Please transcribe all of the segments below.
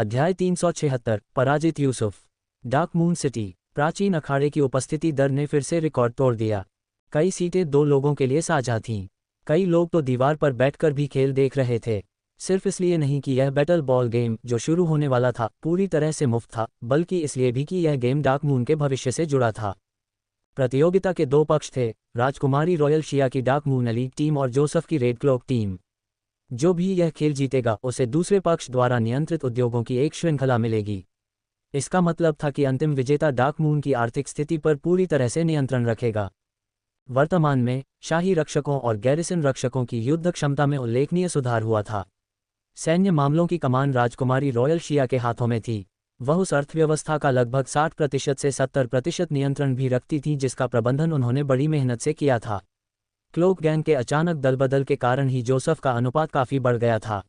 अध्याय 376 पराजित Yusuf. Dark moon city. प्राचीन अखाड़े की उपस्थिति दर ने फिर से रिकॉर्ड तोड़ दिया। कई सीटें 2 लोगों के लिए साझा थीं। कई लोग तो दीवार पर बैठकर भी खेल देख रहे थे, सिर्फ इसलिए नहीं कि यह बैटल बॉल गेम जो शुरू होने वाला था पूरी तरह से मुफ्त था, बल्कि इसलिए भी कि यह गेम डार्क मून के भविष्य से जुड़ा था। प्रतियोगिता के 2 पक्ष थे, राजकुमारी रॉयल शिया की डार्क मून एलीट टीम और जोसेफ की रेड क्लॉक टीम। जो भी यह खेल जीतेगा उसे दूसरे पक्ष द्वारा नियंत्रित उद्योगों की एक श्रृंखला मिलेगी। इसका मतलब था कि अंतिम विजेता डार्क मून की आर्थिक स्थिति पर पूरी तरह से नियंत्रण रखेगा। वर्तमान में शाही रक्षकों और गैरिसन रक्षकों की युद्ध क्षमता में उल्लेखनीय सुधार हुआ था। सैन्य मामलों की कमान राजकुमारी रॉयल शिया के हाथों में थी। वह उस अर्थव्यवस्था का लगभग 60% से 70% नियंत्रण भी रखती थी जिसका प्रबंधन उन्होंने बड़ी मेहनत से किया था। क्लोक गैंग के अचानक दलबदल के कारण ही जोसेफ का अनुपात काफ़ी बढ़ गया था।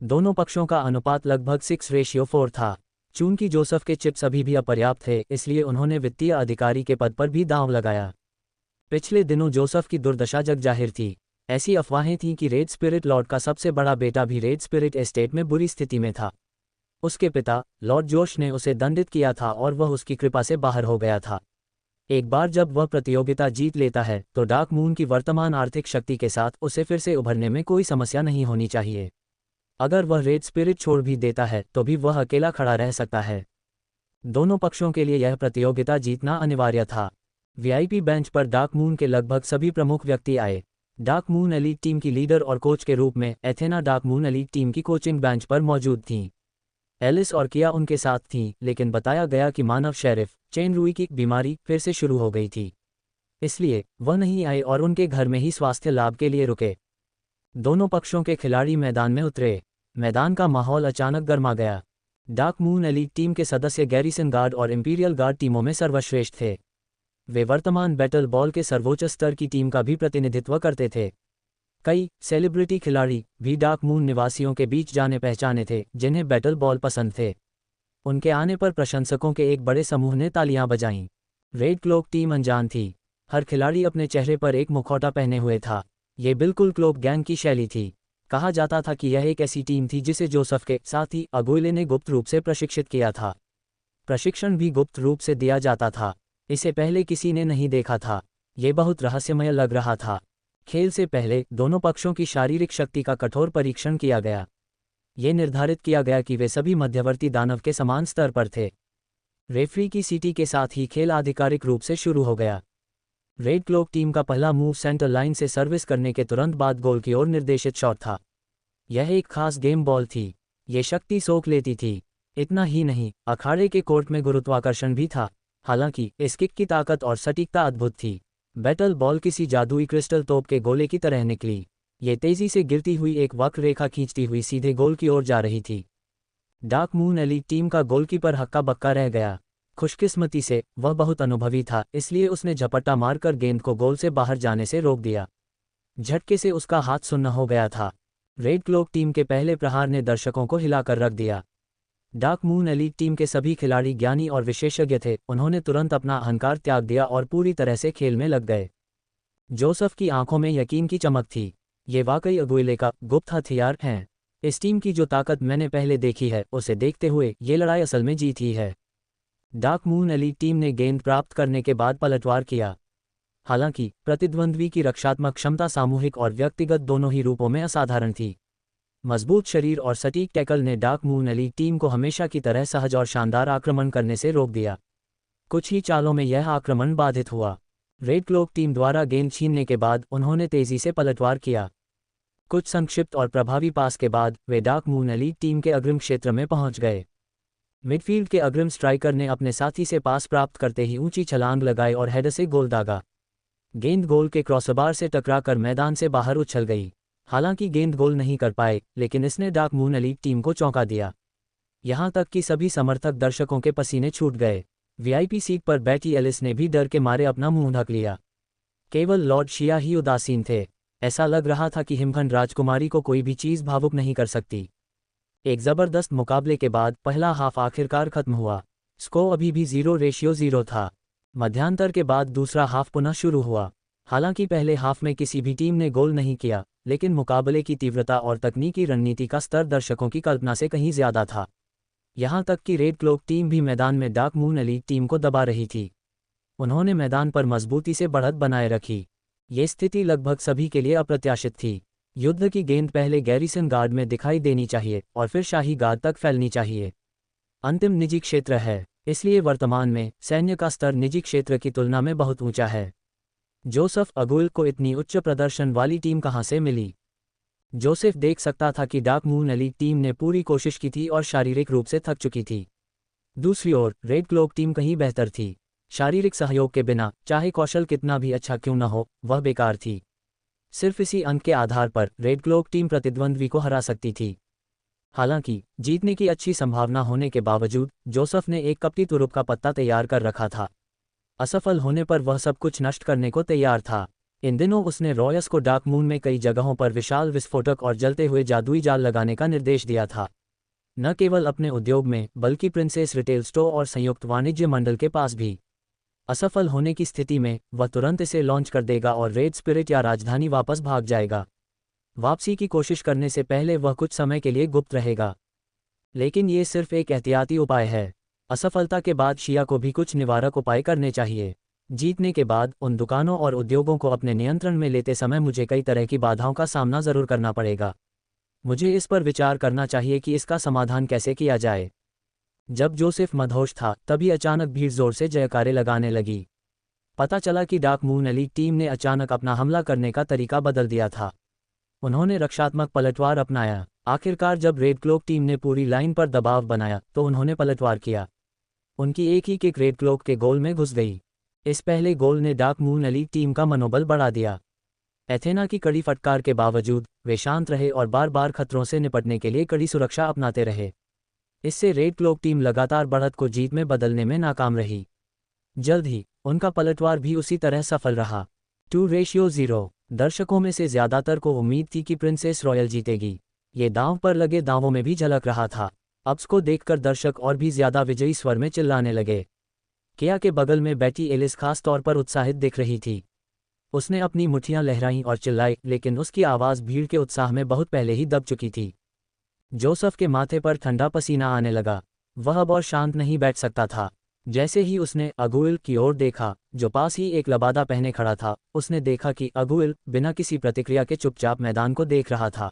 दोनों पक्षों का अनुपात लगभग 6:4 था। चूंकि जोसेफ के चिप्स अभी भी अपर्याप्त थे, इसलिए उन्होंने वित्तीय अधिकारी के पद पर भी दांव लगाया। पिछले दिनों जोसेफ की दुर्दशा जग जाहिर थी। ऐसी अफवाहें थीं कि रेड स्पिरिट लॉर्ड का सबसे बड़ा बेटा भी रेड स्पिरिट एस्टेट में बुरी स्थिति में था। उसके पिता लॉर्ड जोश ने उसे दंडित किया था और वह उसकी कृपा से बाहर हो गया था। एक बार जब वह प्रतियोगिता जीत लेता है तो डार्क मून की वर्तमान आर्थिक शक्ति के साथ उसे फिर से उभरने में कोई समस्या नहीं होनी चाहिए। अगर वह रेड स्पिरिट छोड़ भी देता है तो भी वह अकेला खड़ा रह सकता है। दोनों पक्षों के लिए यह प्रतियोगिता जीतना अनिवार्य था। वीआईपी बेंच पर डार्क मून के लगभग सभी प्रमुख व्यक्ति आए। डार्क मून एलीट टीम की लीडर और कोच के रूप में Athena dark moon elite team की कोचिंग बेंच पर मौजूद थीं। एलिस और किया उनके साथ थीं, लेकिन बताया गया कि मानव शेरिफ चेन रूई की बीमारी फिर से शुरू हो गई थी, इसलिए वह नहीं आए और उनके घर में ही स्वास्थ्य लाभ के लिए रुके। दोनों पक्षों के खिलाड़ी मैदान में उतरे। मैदान का माहौल अचानक गर्मा गया। डार्क मून एलीट टीम के सदस्य गैरिसन गार्ड और इंपीरियल गार्ड टीमों में सर्वश्रेष्ठ थे। वे वर्तमान बैटल बॉल के सर्वोच्च स्तर की टीम का भी प्रतिनिधित्व करते थे। कई सेलिब्रिटी खिलाड़ी भी डार्क मून निवासियों के बीच जाने पहचाने थे जिन्हें बैटल बॉल पसंद थे। उनके आने पर प्रशंसकों के एक बड़े समूह ने तालियां बजाईं। रेड क्लोक टीम अनजान थी। हर खिलाड़ी अपने चेहरे पर एक मुखौटा पहने हुए था। ये बिल्कुल क्लोक गैंग की शैली थी। कहा जाता था कि यह एक ऐसी टीम थी जिसे जोसेफ के साथी अगुइले ने गुप्त रूप से प्रशिक्षित किया था। प्रशिक्षण भी गुप्त रूप से दिया जाता था। इसे पहले किसी ने नहीं देखा था। ये बहुत रहस्यमय लग रहा था। खेल से पहले दोनों पक्षों की शारीरिक शक्ति का कठोर परीक्षण किया गया। ये निर्धारित किया गया कि वे सभी मध्यवर्ती दानव के समान स्तर पर थे। रेफरी की सीटी के साथ ही खेल आधिकारिक रूप से शुरू हो गया। रेड क्लोक टीम का पहला मूव सेंटर लाइन से सर्विस करने के तुरंत बाद गोल की ओर निर्देशित शॉट था। यह एक खास गेम बॉल थी। ये शक्ति सोख लेती थी। इतना ही नहीं, अखाड़े के कोर्ट में गुरुत्वाकर्षण भी था। हालांकि इस किक की ताकत और सटीकता अद्भुत थी। बैटल बॉल किसी जादुई क्रिस्टल तोप के गोले की तरह निकली। ये तेजी से गिरती हुई एक वक्र रेखा खींचती हुई सीधे गोल की ओर जा रही थी। डार्क मून एलीट टीम का गोलकीपर हक्का बक्का रह गया। खुशकिस्मती से वह बहुत अनुभवी था, इसलिए उसने झपट्टा मारकर गेंद को गोल से बाहर जाने से रोक दिया। झटके से उसका हाथ सुन्न हो गया था। रेड क्लोक टीम के पहले प्रहार ने दर्शकों को हिलाकर रख दिया। डार्क मून एलीट टीम के सभी खिलाड़ी ज्ञानी और विशेषज्ञ थे। उन्होंने तुरंत अपना अहंकार त्याग दिया और पूरी तरह से खेल में लग गए। जोसेफ की आंखों में यकीन की चमक थी। ये वाकई अगुइले का गुप्त हथियार हैं। इस टीम की जो ताकत मैंने पहले देखी है, उसे देखते हुए ये लड़ाई असल में जीत ही है। डार्क मून एलीट टीम ने गेंद प्राप्त करने के बाद पलटवार किया। हालांकि प्रतिद्वंद्वी की रक्षात्मक क्षमता सामूहिक और व्यक्तिगत दोनों ही रूपों में असाधारण थी। मजबूत शरीर और सटीक टैकल ने डार्क मून एलीट टीम को हमेशा की तरह सहज और शानदार आक्रमण करने से रोक दिया। कुछ ही चालों में यह आक्रमण बाधित हुआ। रेड क्लोक टीम द्वारा गेंद छीनने के बाद उन्होंने तेजी से पलटवार किया। कुछ संक्षिप्त और प्रभावी पास के बाद वे डार्क मून एलीट टीम के अग्रिम क्षेत्र में पहुंच गए। मिडफील्ड के अग्रिम स्ट्राइकर ने अपने साथी से पास प्राप्त करते ही ऊंची छलांग लगाई और हेडर से गोल दागा। गेंद गोल के क्रॉसबार से टकराकर मैदान से बाहर उछल गई। हालांकि गेंद गोल नहीं कर पाए, लेकिन इसने डार्क मून एलीट टीम को चौंका दिया। यहां तक कि सभी समर्थक दर्शकों के पसीने छूट गए। वीआईपी सीट पर बैठी एलिस ने भी डर के मारे अपना मुंह ढक लिया। केवल लॉर्ड शिया ही उदासीन थे। ऐसा लग रहा था कि हिमखंड राजकुमारी को कोई भी चीज़ भावुक नहीं कर सकती। एक ज़बरदस्त मुकाबले के बाद पहला हाफ आखिरकार खत्म हुआ। स्कोर अभी भी 0:0 था। मध्यांतर के बाद दूसरा हाफ पुनः शुरू हुआ। हालांकि पहले हाफ में किसी भी टीम ने गोल नहीं किया, लेकिन मुकाबले की तीव्रता और तकनीकी रणनीति का स्तर दर्शकों की कल्पना से कहीं ज़्यादा था। यहाँ तक कि रेड क्लोक टीम भी मैदान में डार्क मून एलीट टीम को दबा रही थी। उन्होंने मैदान पर मजबूती से बढ़त बनाए रखी। ये स्थिति लगभग सभी के लिए अप्रत्याशित थी। युद्ध की गेंद पहले गैरिसन गार्ड में दिखाई देनी चाहिए और फिर शाही गार्ड तक फैलनी चाहिए। अंतिम निजी क्षेत्र है, इसलिए वर्तमान में सैन्य का स्तर निजी क्षेत्र की तुलना में बहुत ऊंचा है। जोसेफ अगुइल को इतनी उच्च प्रदर्शन वाली टीम कहां से मिली? जोसेफ देख सकता था कि डार्क मून एलीट टीम ने पूरी कोशिश की थी और शारीरिक रूप से थक चुकी थी। दूसरी ओर रेड क्लोक टीम कहीं बेहतर थी। शारीरिक सहयोग के बिना चाहे कौशल कितना भी अच्छा क्यों न हो, वह बेकार थी। सिर्फ इसी अंक के आधार पर रेड क्लोक टीम प्रतिद्वंद्वी को हरा सकती थी। हालांकि जीतने की अच्छी संभावना होने के बावजूद जोसेफ ने एक कपटी तुरुप का पत्ता तैयार कर रखा था। असफल होने पर वह सब कुछ नष्ट करने को तैयार था। इन दिनों उसने रॉयस को डार्क मून में कई जगहों पर विशाल विस्फोटक और जलते हुए जादुई जाल लगाने का निर्देश दिया था। न केवल अपने उद्योग में बल्कि प्रिंसेस रिटेल स्टोर और संयुक्त वाणिज्य मंडल के पास भी। असफल होने की स्थिति में वह तुरंत इसे लॉन्च कर देगा और रेड स्पिरिट या राजधानी वापस भाग जाएगा। वापसी की कोशिश करने से पहले वह कुछ समय के लिए गुप्त रहेगा। लेकिन ये सिर्फ एक एहतियाती उपाय है। असफलता के बाद शिया को भी कुछ निवारक उपाय करने चाहिए। जीतने के बाद उन दुकानों और उद्योगों को अपने नियंत्रण में लेते समय मुझे कई तरह की बाधाओं का सामना जरूर करना पड़ेगा। मुझे इस पर विचार करना चाहिए कि इसका समाधान कैसे किया जाए। जब जोसेफ मदहोश था तभी अचानक भीड़ जोर से जयकारे लगाने लगी। पता चला कि डार्क मून एलीट टीम ने अचानक अपना हमला करने का तरीका बदल दिया था। उन्होंने रक्षात्मक पलटवार अपनाया। आखिरकार जब रेड क्लोक टीम ने पूरी लाइन पर दबाव बनाया तो उन्होंने पलटवार किया। उनकी एक ही किक रेड क्लोक के गोल में घुस गई। इस पहले गोल ने डार्क मून एलीट टीम का मनोबल बढ़ा दिया। एथेना की कड़ी फटकार के बावजूद वे शांत रहे और बार बार खतरों से निपटने के लिए कड़ी सुरक्षा अपनाते रहे। इससे रेड क्लोक टीम लगातार बढ़त को जीत में बदलने में नाकाम रही। जल्द ही उनका पलटवार भी उसी तरह सफल रहा। 2:0। दर्शकों में से ज्यादातर को उम्मीद थी कि प्रिंसेस रॉयल जीतेगी। ये दांव पर लगे दावों में भी झलक रहा था। अब्स को देखकर दर्शक और भी ज्यादा विजयी स्वर में चिल्लाने लगे। किया के बगल में बैठी एलिस खास तौर पर उत्साहित दिख रही थी। उसने अपनी मुट्ठियां लहराईं और चिल्लाई, लेकिन उसकी आवाज़ भीड़ के उत्साह में बहुत पहले ही दब चुकी थी। जोसेफ के माथे पर ठंडा पसीना आने लगा। वह अब और शांत नहीं बैठ सकता था। जैसे ही उसने अगुइल की ओर देखा, जो पास ही एक लबादा पहने खड़ा था, उसने देखा कि अगुइल बिना किसी प्रतिक्रिया के चुपचाप मैदान को देख रहा था।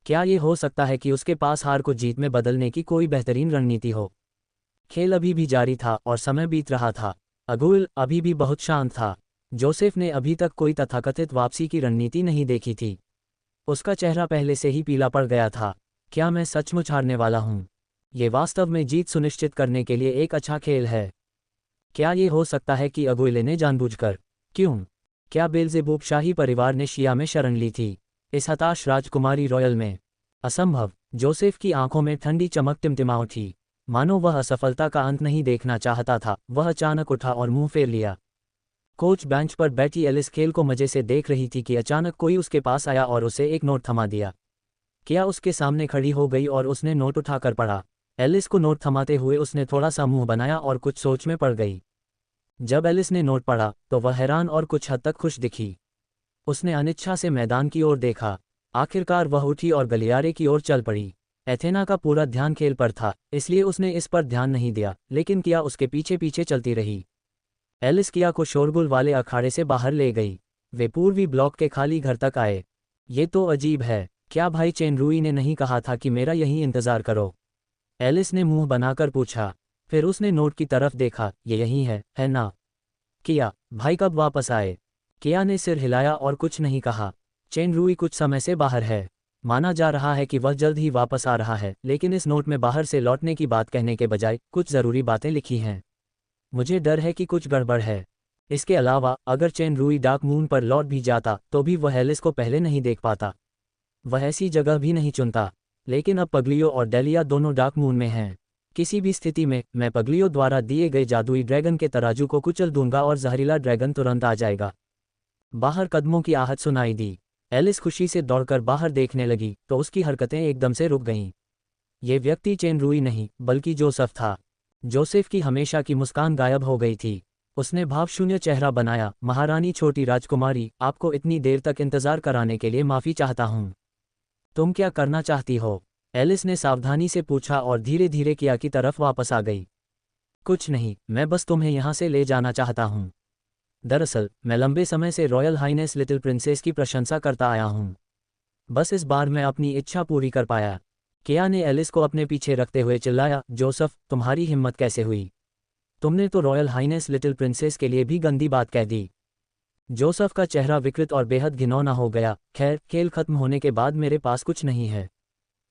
क्या ये हो सकता है कि उसके पास हार को जीत में बदलने की कोई बेहतरीन रणनीति हो? खेल अभी भी जारी था और समय बीत रहा था। अगुइल अभी भी बहुत शांत था। जोसेफ ने अभी तक कोई तथाकथित वापसी की रणनीति नहीं देखी थी। उसका चेहरा पहले से ही पीला पड़ गया था। क्या मैं सचमुच हारने वाला हूँ? ये वास्तव में जीत सुनिश्चित करने के लिए एक अच्छा खेल है। क्या ये हो सकता है कि अगुइले ने जानबूझकर? क्यों? क्या बेल्जेबूब शाही परिवार ने शिया में शरण ली थी? इस हताश राजकुमारी रॉयल में? असंभव। जोसेफ की आंखों में ठंडी चमक टिमटिमा उठी, मानो वह असफलता का अंत नहीं देखना चाहता था। वह अचानक उठा और मुंह फेर लिया। कोच बेंच पर बैठी एलिस खेल को मजे से देख रही थी कि अचानक कोई उसके पास आया और उसे एक नोट थमा दिया। क्या उसके सामने खड़ी हो गई और उसने नोट उठाकर पढ़ा। एलिस को नोट थमाते हुए उसने थोड़ा सा मुंह बनाया और कुछ सोच में पड़ गई। जब एलिस ने नोट पढ़ा तो वह हैरान और कुछ हद तक खुश दिखी। उसने अनिच्छा से मैदान की ओर देखा। आखिरकार वह उठी और गलियारे की ओर चल पड़ी। एथेना का पूरा ध्यान खेल पर था, इसलिए उसने इस पर ध्यान नहीं दिया, लेकिन किया उसके पीछे पीछे चलती रही। एलिस किया को शोरगुल वाले अखाड़े से बाहर ले गई। वे पूर्वी ब्लॉक के खाली घर तक आए। ये तो अजीब है। क्या भाई चेन रूई ने नहीं कहा था कि मेरा यहीं इंतजार करो? एलिस ने मुंह बनाकर पूछा। फिर उसने नोट की तरफ देखा। ये यही है ना? किया, भाई कब वापस आए? किया ने सिर हिलाया और कुछ नहीं कहा। चेन रूई कुछ समय से बाहर है। माना जा रहा है कि वह जल्द ही वापस आ रहा है, लेकिन इस नोट में बाहर से लौटने की बात कहने के बजाय कुछ ज़रूरी बातें लिखी हैं। मुझे डर है कि कुछ गड़बड़ है। इसके अलावा अगर चेन रूई डार्क मून पर लौट भी जाता तो भी वह एलिस को पहले नहीं देख पाता। वह ऐसी जगह भी नहीं चुनता। लेकिन अब पगलियो और डेलिया दोनों डार्क मून में हैं। किसी भी स्थिति में मैं पगलियो द्वारा दिए गए जादुई ड्रैगन के तराजू को कुचल दूंगा और जहरीला ड्रैगन तुरंत आ जाएगा। बाहर कदमों की आहट सुनाई दी। एलिस खुशी से दौड़कर बाहर देखने लगी तो उसकी हरकतें एकदम से रुक गईं। ये व्यक्ति चेन रूई नहीं बल्कि जोसेफ था। जोसेफ की हमेशा की मुस्कान गायब हो गई थी। उसने भावशून्य चेहरा बनाया। महारानी छोटी राजकुमारी, आपको इतनी देर तक इंतजार कराने के लिए माफ़ी चाहता हूँ। तुम क्या करना चाहती हो? एलिस ने सावधानी से पूछा और धीरे धीरे किया की तरफ वापस आ गई। कुछ नहीं, मैं बस तुम्हें यहाँ से ले जाना चाहता हूँ। दरअसल मैं लंबे समय से रॉयल हाइनेस लिटिल प्रिंसेस की प्रशंसा करता आया हूँ। बस इस बार मैं अपनी इच्छा पूरी कर पाया। किया ने एलिस को अपने पीछे रखते हुए चिल्लाया, जोसेफ, तुम्हारी हिम्मत कैसे हुई? तुमने तो रॉयल हाइनेस लिटिल प्रिंसेस के लिए भी गंदी बात कह दी। जोसेफ का चेहरा विकृत और बेहद घिनौना हो गया। खैर, खेल खत्म होने के बाद मेरे पास कुछ नहीं है।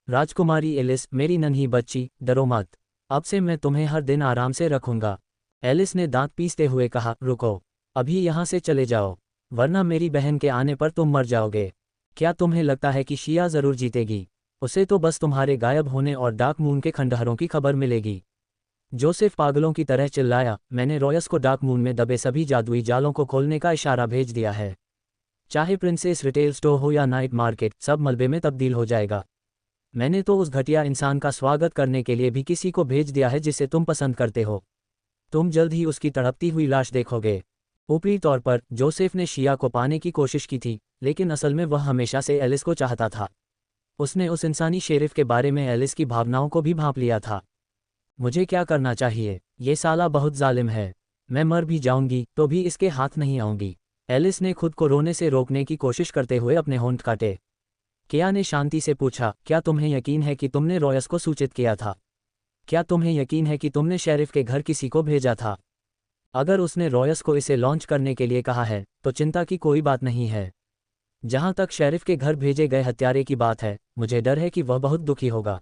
राजकुमारी एलिस, मेरी नन्ही बच्ची, डरो मत। अब से मैं तुम्हें हर दिन आराम से रखूंगा। एलिस ने दांत पीसते हुए कहा, रुको, अभी यहाँ से चले जाओ, वरना मेरी बहन के आने पर तुम मर जाओगे। क्या तुम्हें लगता है कि शिया जरूर जीतेगी? उसे तो बस तुम्हारे गायब होने और डार्क मून के खंडहरों की खबर मिलेगी। जोसेफ पागलों की तरह चिल्लाया, मैंने रॉयस को डार्क मून में दबे सभी जादुई जालों को खोलने का इशारा भेज दिया है। चाहे प्रिंसेस रिटेल स्टोर हो या नाइट मार्केट, सब मलबे में तब्दील हो जाएगा। मैंने तो उस घटिया इंसान का स्वागत करने के लिए भी किसी को भेज दिया है जिसे तुम पसंद करते हो। तुम जल्द ही उसकी तड़पती हुई लाश देखोगे। ऊपरी तौर पर जोसेफ ने शिया को पाने की कोशिश की थी, लेकिन असल में वह हमेशा से एलिस को चाहता था। उसने उस इंसानी शेरिफ के बारे में एलिस की भावनाओं को भी भांप लिया था। मुझे क्या करना चाहिए? ये साला बहुत जालिम है। मैं मर भी जाऊंगी तो भी इसके हाथ नहीं आऊंगी। एलिस ने खुद को रोने से रोकने की कोशिश करते हुए अपने होंठ काटे। किया ने शांति से पूछा, क्या तुम्हें यकीन है कि तुमने रॉयस को सूचित किया था? क्या तुम्हें यकीन है कि तुमने शेरिफ के घर किसी को भेजा था? अगर उसने रॉयस को इसे लॉन्च करने के लिए कहा है तो चिंता की कोई बात नहीं है। जहां तक शेरिफ के घर भेजे गए हत्यारे की बात है, मुझे डर है कि वह बहुत दुखी होगा।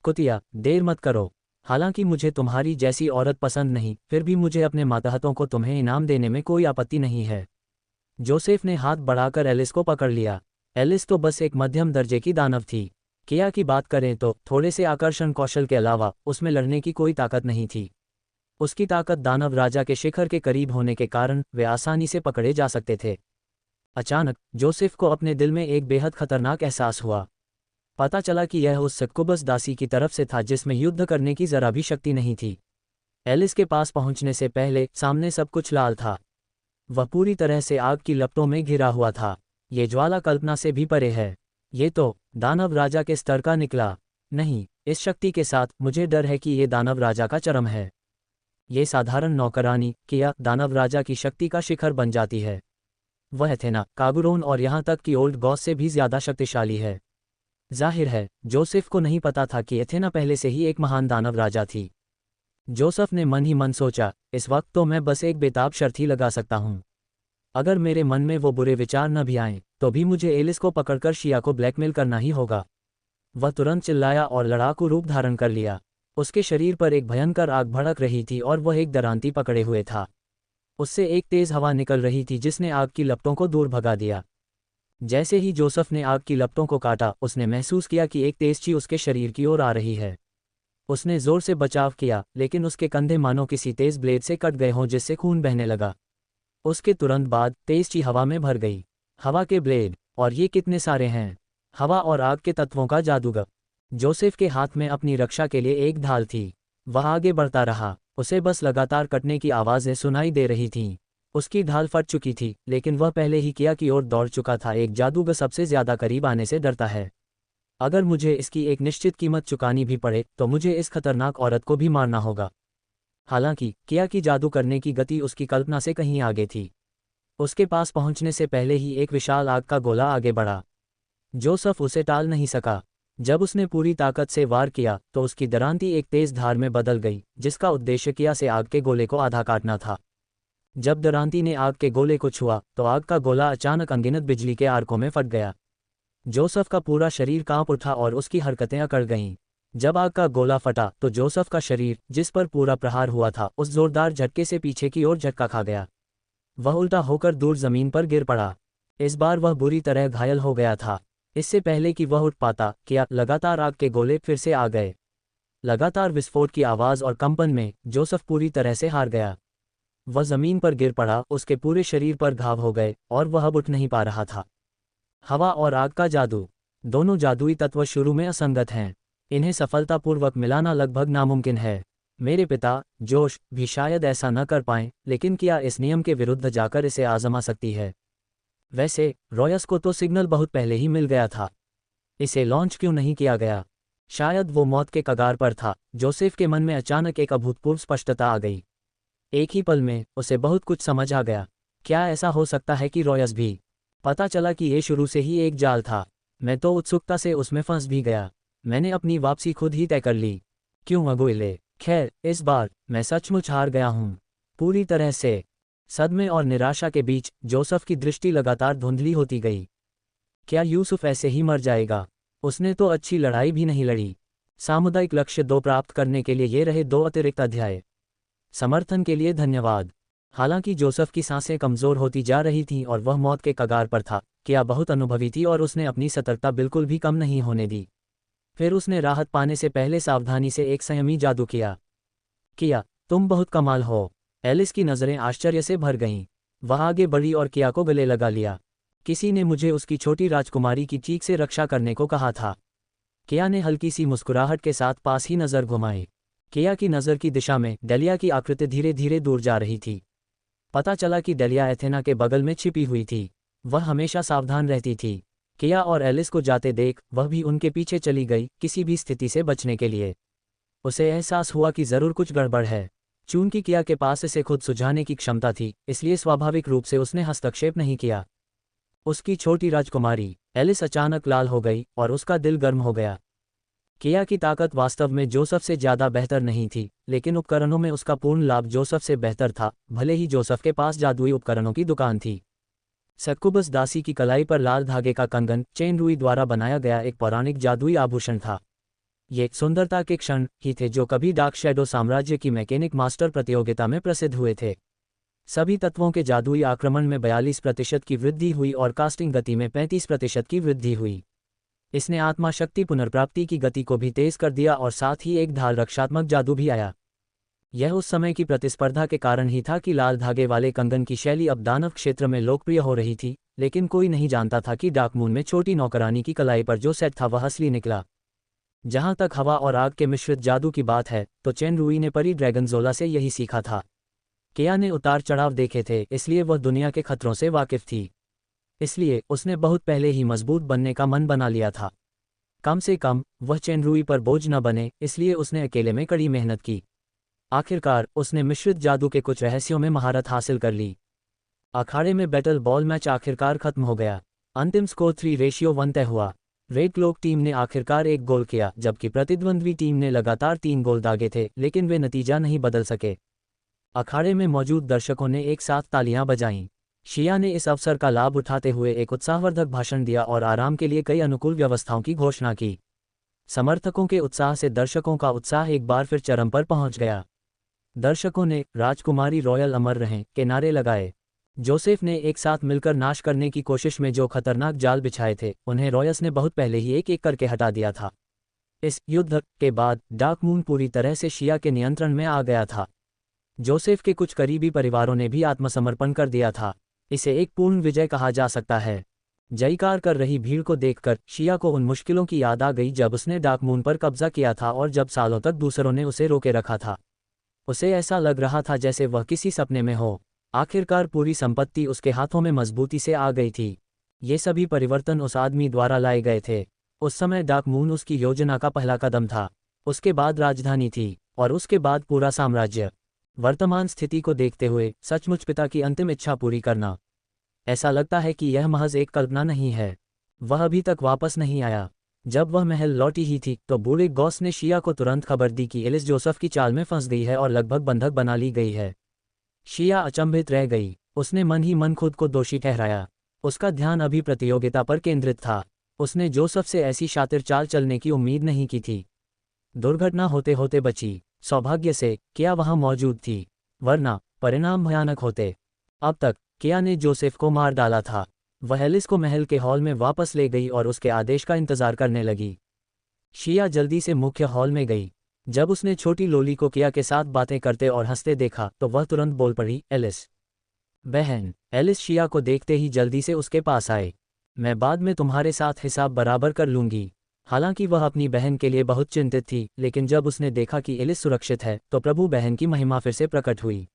कुतिया, देर मत करो। हालांकि मुझे तुम्हारी जैसी औरत पसंद नहीं, फिर भी मुझे अपने मातहतों को तुम्हें इनाम देने में कोई आपत्ति नहीं है। जोसेफ ने हाथ बढ़ाकर एलिस को पकड़ लिया। एलिस तो बस एक मध्यम दर्जे की दानव थी। किया की बात करें तो थोड़े से आकर्षण कौशल के अलावा उसमें लड़ने की कोई ताकत नहीं थी। उसकी ताकत दानव राजा के शिखर के करीब होने के कारण वे आसानी से पकड़े जा सकते थे। अचानक जोसेफ को अपने दिल में एक बेहद खतरनाक एहसास हुआ। पता चला कि यह उस सक्कुबस दासी की तरफ से था जिसमें युद्ध करने की जरा भी शक्ति नहीं थी। एलिस के पास पहुंचने से पहले सामने सब कुछ लाल था। वह पूरी तरह से आग की लपटों में घिरा हुआ था। ये ज्वाला कल्पना से भी परे है। ये तो दानव राजा के स्तर का निकला। नहीं, इस शक्ति के साथ मुझे डर है कि ये दानव राजा का चरम है। ये साधारण नौकरानी किया दानव राजा की शक्ति का शिखर बन जाती है। वह एथेना, काबुरोन और यहाँ तक कि ओल्ड गॉस से भी ज्यादा शक्तिशाली है। जाहिर है जोसेफ को नहीं पता था कि एथेना पहले से ही एक महान दानव राजा थी। जोसेफ ने मन ही मन सोचा, इस वक्त तो मैं बस एक बेताब शर्त ही लगा सकता हूँ। अगर मेरे मन में वो बुरे विचार न भी आएं, तो भी मुझे एलिस को पकड़कर शिया को ब्लैकमेल करना ही होगा। वह तुरंत चिल्लाया और लड़ाकू रूप धारण कर लिया। उसके शरीर पर एक भयंकर आग भड़क रही थी और वह एक दरांती पकड़े हुए था। उससे एक तेज हवा निकल रही थी जिसने आग की लपटों को दूर भगा दिया। जैसे ही जोसेफ ने आग की लपटों को काटा, उसने महसूस किया कि एक तेज ची उसके शरीर की ओर आ रही है। उसने जोर से बचाव किया, लेकिन उसके कंधे मानो किसी तेज ब्लेड से कट गए हों जिससे खून बहने लगा। उसके तुरंत बाद तेज ची हवा में भर गई। हवा के ब्लेड, और ये कितने सारे हैं! हवा और आग के तत्वों का जादूगर। जोसेफ के हाथ में अपनी रक्षा के लिए एक ढाल थी। वह आगे बढ़ता रहा। उसे बस लगातार कटने की आवाज़ें सुनाई दे रही थीं। उसकी ढाल फट चुकी थी, लेकिन वह पहले ही किया की ओर दौड़ चुका था। एक जादूगर सबसे ज्यादा करीब आने से डरता है। अगर मुझे इसकी एक निश्चित कीमत चुकानी भी पड़े तो मुझे इस खतरनाक औरत को भी मारना होगा। हालांकि किया की जादू करने की गति उसकी कल्पना से कहीं आगे थी। उसके पास पहुंचने से पहले ही एक विशाल आग का गोला आगे बढ़ा। जोसेफ उसे टाल नहीं सका। जब उसने पूरी ताकत से वार किया तो उसकी दरांती एक तेज धार में बदल गई, जिसका उद्देश्य किया से आग के गोले को आधा काटना था। जब दरांती ने आग के गोले को छुआ तो आग का गोला अचानक अनगिनत बिजली के आर्कों में फट गया। जोसेफ का पूरा शरीर कांप उठा और उसकी हरकतें अकड़ गईं। जब आग का गोला फटा तो जोसेफ का शरीर, जिस पर पूरा प्रहार हुआ था, उस जोरदार झटके से पीछे की ओर झटका खा गया। वह उल्टा होकर दूर जमीन पर गिर पड़ा। इस बार वह बुरी तरह घायल हो गया था। इससे पहले कि वह उठ पाता, किया लगातार आग के गोले फिर से आ गए। लगातार विस्फोट की आवाज और कंपन में जोसेफ पूरी तरह से हार गया। वह जमीन पर गिर पड़ा, उसके पूरे शरीर पर घाव हो गए और वह अब उठ नहीं पा रहा था। हवा और आग का जादू, दोनों जादुई तत्व शुरू में असंगत हैं। इन्हें सफलतापूर्वक मिलाना लगभग नामुमकिन है। मेरे पिता जोश भी शायद ऐसा न कर पाएं, लेकिन किया इस नियम के विरुद्ध जाकर इसे आजमा सकती है। वैसे रॉयस को तो सिग्नल बहुत पहले ही मिल गया था। इसे लॉन्च क्यों नहीं किया गया? शायद वो मौत के कगार पर था। जोसेफ के मन में अचानक एक अभूतपूर्व स्पष्टता आ गई। एक ही पल में उसे बहुत कुछ समझ आ गया। क्या ऐसा हो सकता है कि रॉयस भी? पता चला कि ये शुरू से ही एक जाल था। मैं तो उत्सुकता से उसमें फंस भी गया। मैंने अपनी वापसी खुद ही तय कर ली। क्यों अगुइले? खैर, इस बार मैं सचमुच हार गया हूँ, पूरी तरह से। सदमे और निराशा के बीच जोसेफ की दृष्टि लगातार धुंधली होती गई। क्या यूसुफ ऐसे ही मर जाएगा? उसने तो अच्छी लड़ाई भी नहीं लड़ी। सामुदायिक लक्ष्य 2 प्राप्त करने के लिए ये रहे 2 अतिरिक्त अध्याय। समर्थन के लिए धन्यवाद। हालांकि जोसेफ की सांसें कमज़ोर होती जा रही थीं और वह मौत के कगार पर था, क्या बहुत अनुभवी थी और उसने अपनी सतर्कता बिल्कुल भी कम नहीं होने दी। फिर उसने राहत पाने से पहले सावधानी से एक संयमी जादू किया। किया, तुम बहुत कमाल हो। एलिस की नज़रें आश्चर्य से भर गईं। वह आगे बढ़ी और किया को गले लगा लिया। किसी ने मुझे उसकी छोटी राजकुमारी की चीख से रक्षा करने को कहा था। किया ने हल्की सी मुस्कुराहट के साथ पास ही नज़र घुमाई। किया की नज़र की दिशा में डेलिया की आकृति धीरे धीरे दूर जा रही थी। पता चला कि डेलिया एथेना के बगल में छिपी हुई थी। वह हमेशा सावधान रहती थी। किया और एलिस को जाते देख वह भी उनके पीछे चली गई, किसी भी स्थिति से बचने के लिए। उसे एहसास हुआ कि ज़रूर कुछ गड़बड़ है। चूंकि किया के पास इसे खुद सुझाने की क्षमता थी, इसलिए स्वाभाविक रूप से उसने हस्तक्षेप नहीं किया। उसकी छोटी राजकुमारी एलिस अचानक लाल हो गई और उसका दिल गर्म हो गया। किया की ताकत वास्तव में जोसेफ से ज़्यादा बेहतर नहीं थी, लेकिन उपकरणों में उसका पूर्ण लाभ जोसेफ से बेहतर था, भले ही जोसेफ के पास जादुई उपकरणों की दुकान थी। सक्कुबस दासी की कलाई पर लाल धागे का कंगन चेन रुई द्वारा बनाया गया एक पौराणिक जादुई आभूषण था। ये सुंदरता के क्षण ही थे जो कभी डार्क शैडो साम्राज्य की मैकेनिक मास्टर प्रतियोगिता में प्रसिद्ध हुए थे। सभी तत्वों के जादुई आक्रमण में 42% की वृद्धि हुई और कास्टिंग गति में 35% की वृद्धि हुई। इसने आत्मा शक्ति पुनर्प्राप्ति की गति को भी तेज कर दिया और साथ ही एक ढाल रक्षात्मक जादू भी आया। यह उस समय की प्रतिस्पर्धा के कारण ही था कि लाल धागे वाले कंगन की शैली अब दानव क्षेत्र में लोकप्रिय हो रही थी, लेकिन कोई नहीं जानता था कि डार्क मून में छोटी नौकरानी की कलाई पर जो सेट था वह असली निकला। जहां तक हवा और आग के मिश्रित जादू की बात है, तो चेन रुई ने परी ड्रैगनजोला से यही सीखा था। किया ने उतार चढ़ाव देखे थे, इसलिए वह दुनिया के खतरों से वाकिफ थी। इसलिए उसने बहुत पहले ही मजबूत बनने का मन बना लिया था। कम से कम वह चेन रुई पर बोझ न बने, इसलिए उसने अकेले में कड़ी मेहनत की। आखिरकार उसने मिश्रित जादू के कुछ रहस्यों में महारत हासिल कर ली। अखाड़े में बैटल बॉल मैच आखिरकार खत्म हो गया। अंतिम स्कोर 3-1 तय हुआ। रेड क्लोक टीम ने आखिरकार एक गोल किया, जबकि प्रतिद्वंद्वी टीम ने लगातार 3 गोल दागे थे, लेकिन वे नतीजा नहीं बदल सके। अखाड़े में मौजूद दर्शकों ने एक साथ तालियां बजाईं। शिया ने इस अवसर का लाभ उठाते हुए एक उत्साहवर्धक भाषण दिया और आराम के लिए कई अनुकूल व्यवस्थाओं की घोषणा की। समर्थकों के उत्साह से दर्शकों का उत्साह एक बार फिर चरम पर पहुंच गया। दर्शकों ने राजकुमारी रॉयल अमर रहें के नारे लगाए। जोसेफ ने एक साथ मिलकर नाश करने की कोशिश में जो खतरनाक जाल बिछाए थे, उन्हें रॉयस ने बहुत पहले ही एक एक करके हटा दिया था। इस युद्ध के बाद डार्क मून पूरी तरह से शिया के नियंत्रण में आ गया था। जोसेफ के कुछ करीबी परिवारों ने भी आत्मसमर्पण कर दिया था। इसे एक पूर्ण विजय कहा जा सकता है। जयकार कर रही भीड़ को देखकर शिया को उन मुश्किलों की याद आ गई जब उसने डार्क मून पर कब्जा किया था और जब सालों तक दूसरों ने उसे रोके रखा था। उसे ऐसा लग रहा था जैसे वह किसी सपने में हो। आखिरकार पूरी संपत्ति उसके हाथों में मजबूती से आ गई थी। ये सभी परिवर्तन उस आदमी द्वारा लाए गए थे। उस समय डार्क मून उसकी योजना का पहला कदम था। उसके बाद राजधानी थी और उसके बाद पूरा साम्राज्य। वर्तमान स्थिति को देखते हुए सचमुच पिता की अंतिम इच्छा पूरी करना। ऐसा लगता है कि यह महज एक कल्पना नहीं है। वह अभी तक वापस नहीं आया। जब वह महल लौटी ही थी तो बूढ़े गॉस ने शिया को तुरंत खबर दी कि एलिस जोसेफ की चाल में फंस गई है और लगभग बंधक बना ली गई है। शिया अचंभित रह गई। उसने मन ही मन खुद को दोषी ठहराया। उसका ध्यान अभी प्रतियोगिता पर केंद्रित था। उसने जोसेफ से ऐसी शातिर चाल चलने की उम्मीद नहीं की थी। दुर्घटना होते होते बची। सौभाग्य से किया वहां मौजूद थी, वरना परिणाम भयानक होते। अब तक किया ने जोसेफ को मार डाला था। वह एलिस को महल के हॉल में वापस ले गई और उसके आदेश का इंतजार करने लगी। शिया जल्दी से मुख्य हॉल में गई। जब उसने छोटी लोली को किया के साथ बातें करते और हंसते देखा तो वह तुरंत बोल पड़ी, एलिस बहन। एलिस शिया को देखते ही जल्दी से उसके पास आए। मैं बाद में तुम्हारे साथ हिसाब बराबर कर लूंगी। हालांकि वह अपनी बहन के लिए बहुत चिंतित थी, लेकिन जब उसने देखा कि एलिस सुरक्षित है तो प्रभु बहन की महिमा फिर से प्रकट हुई।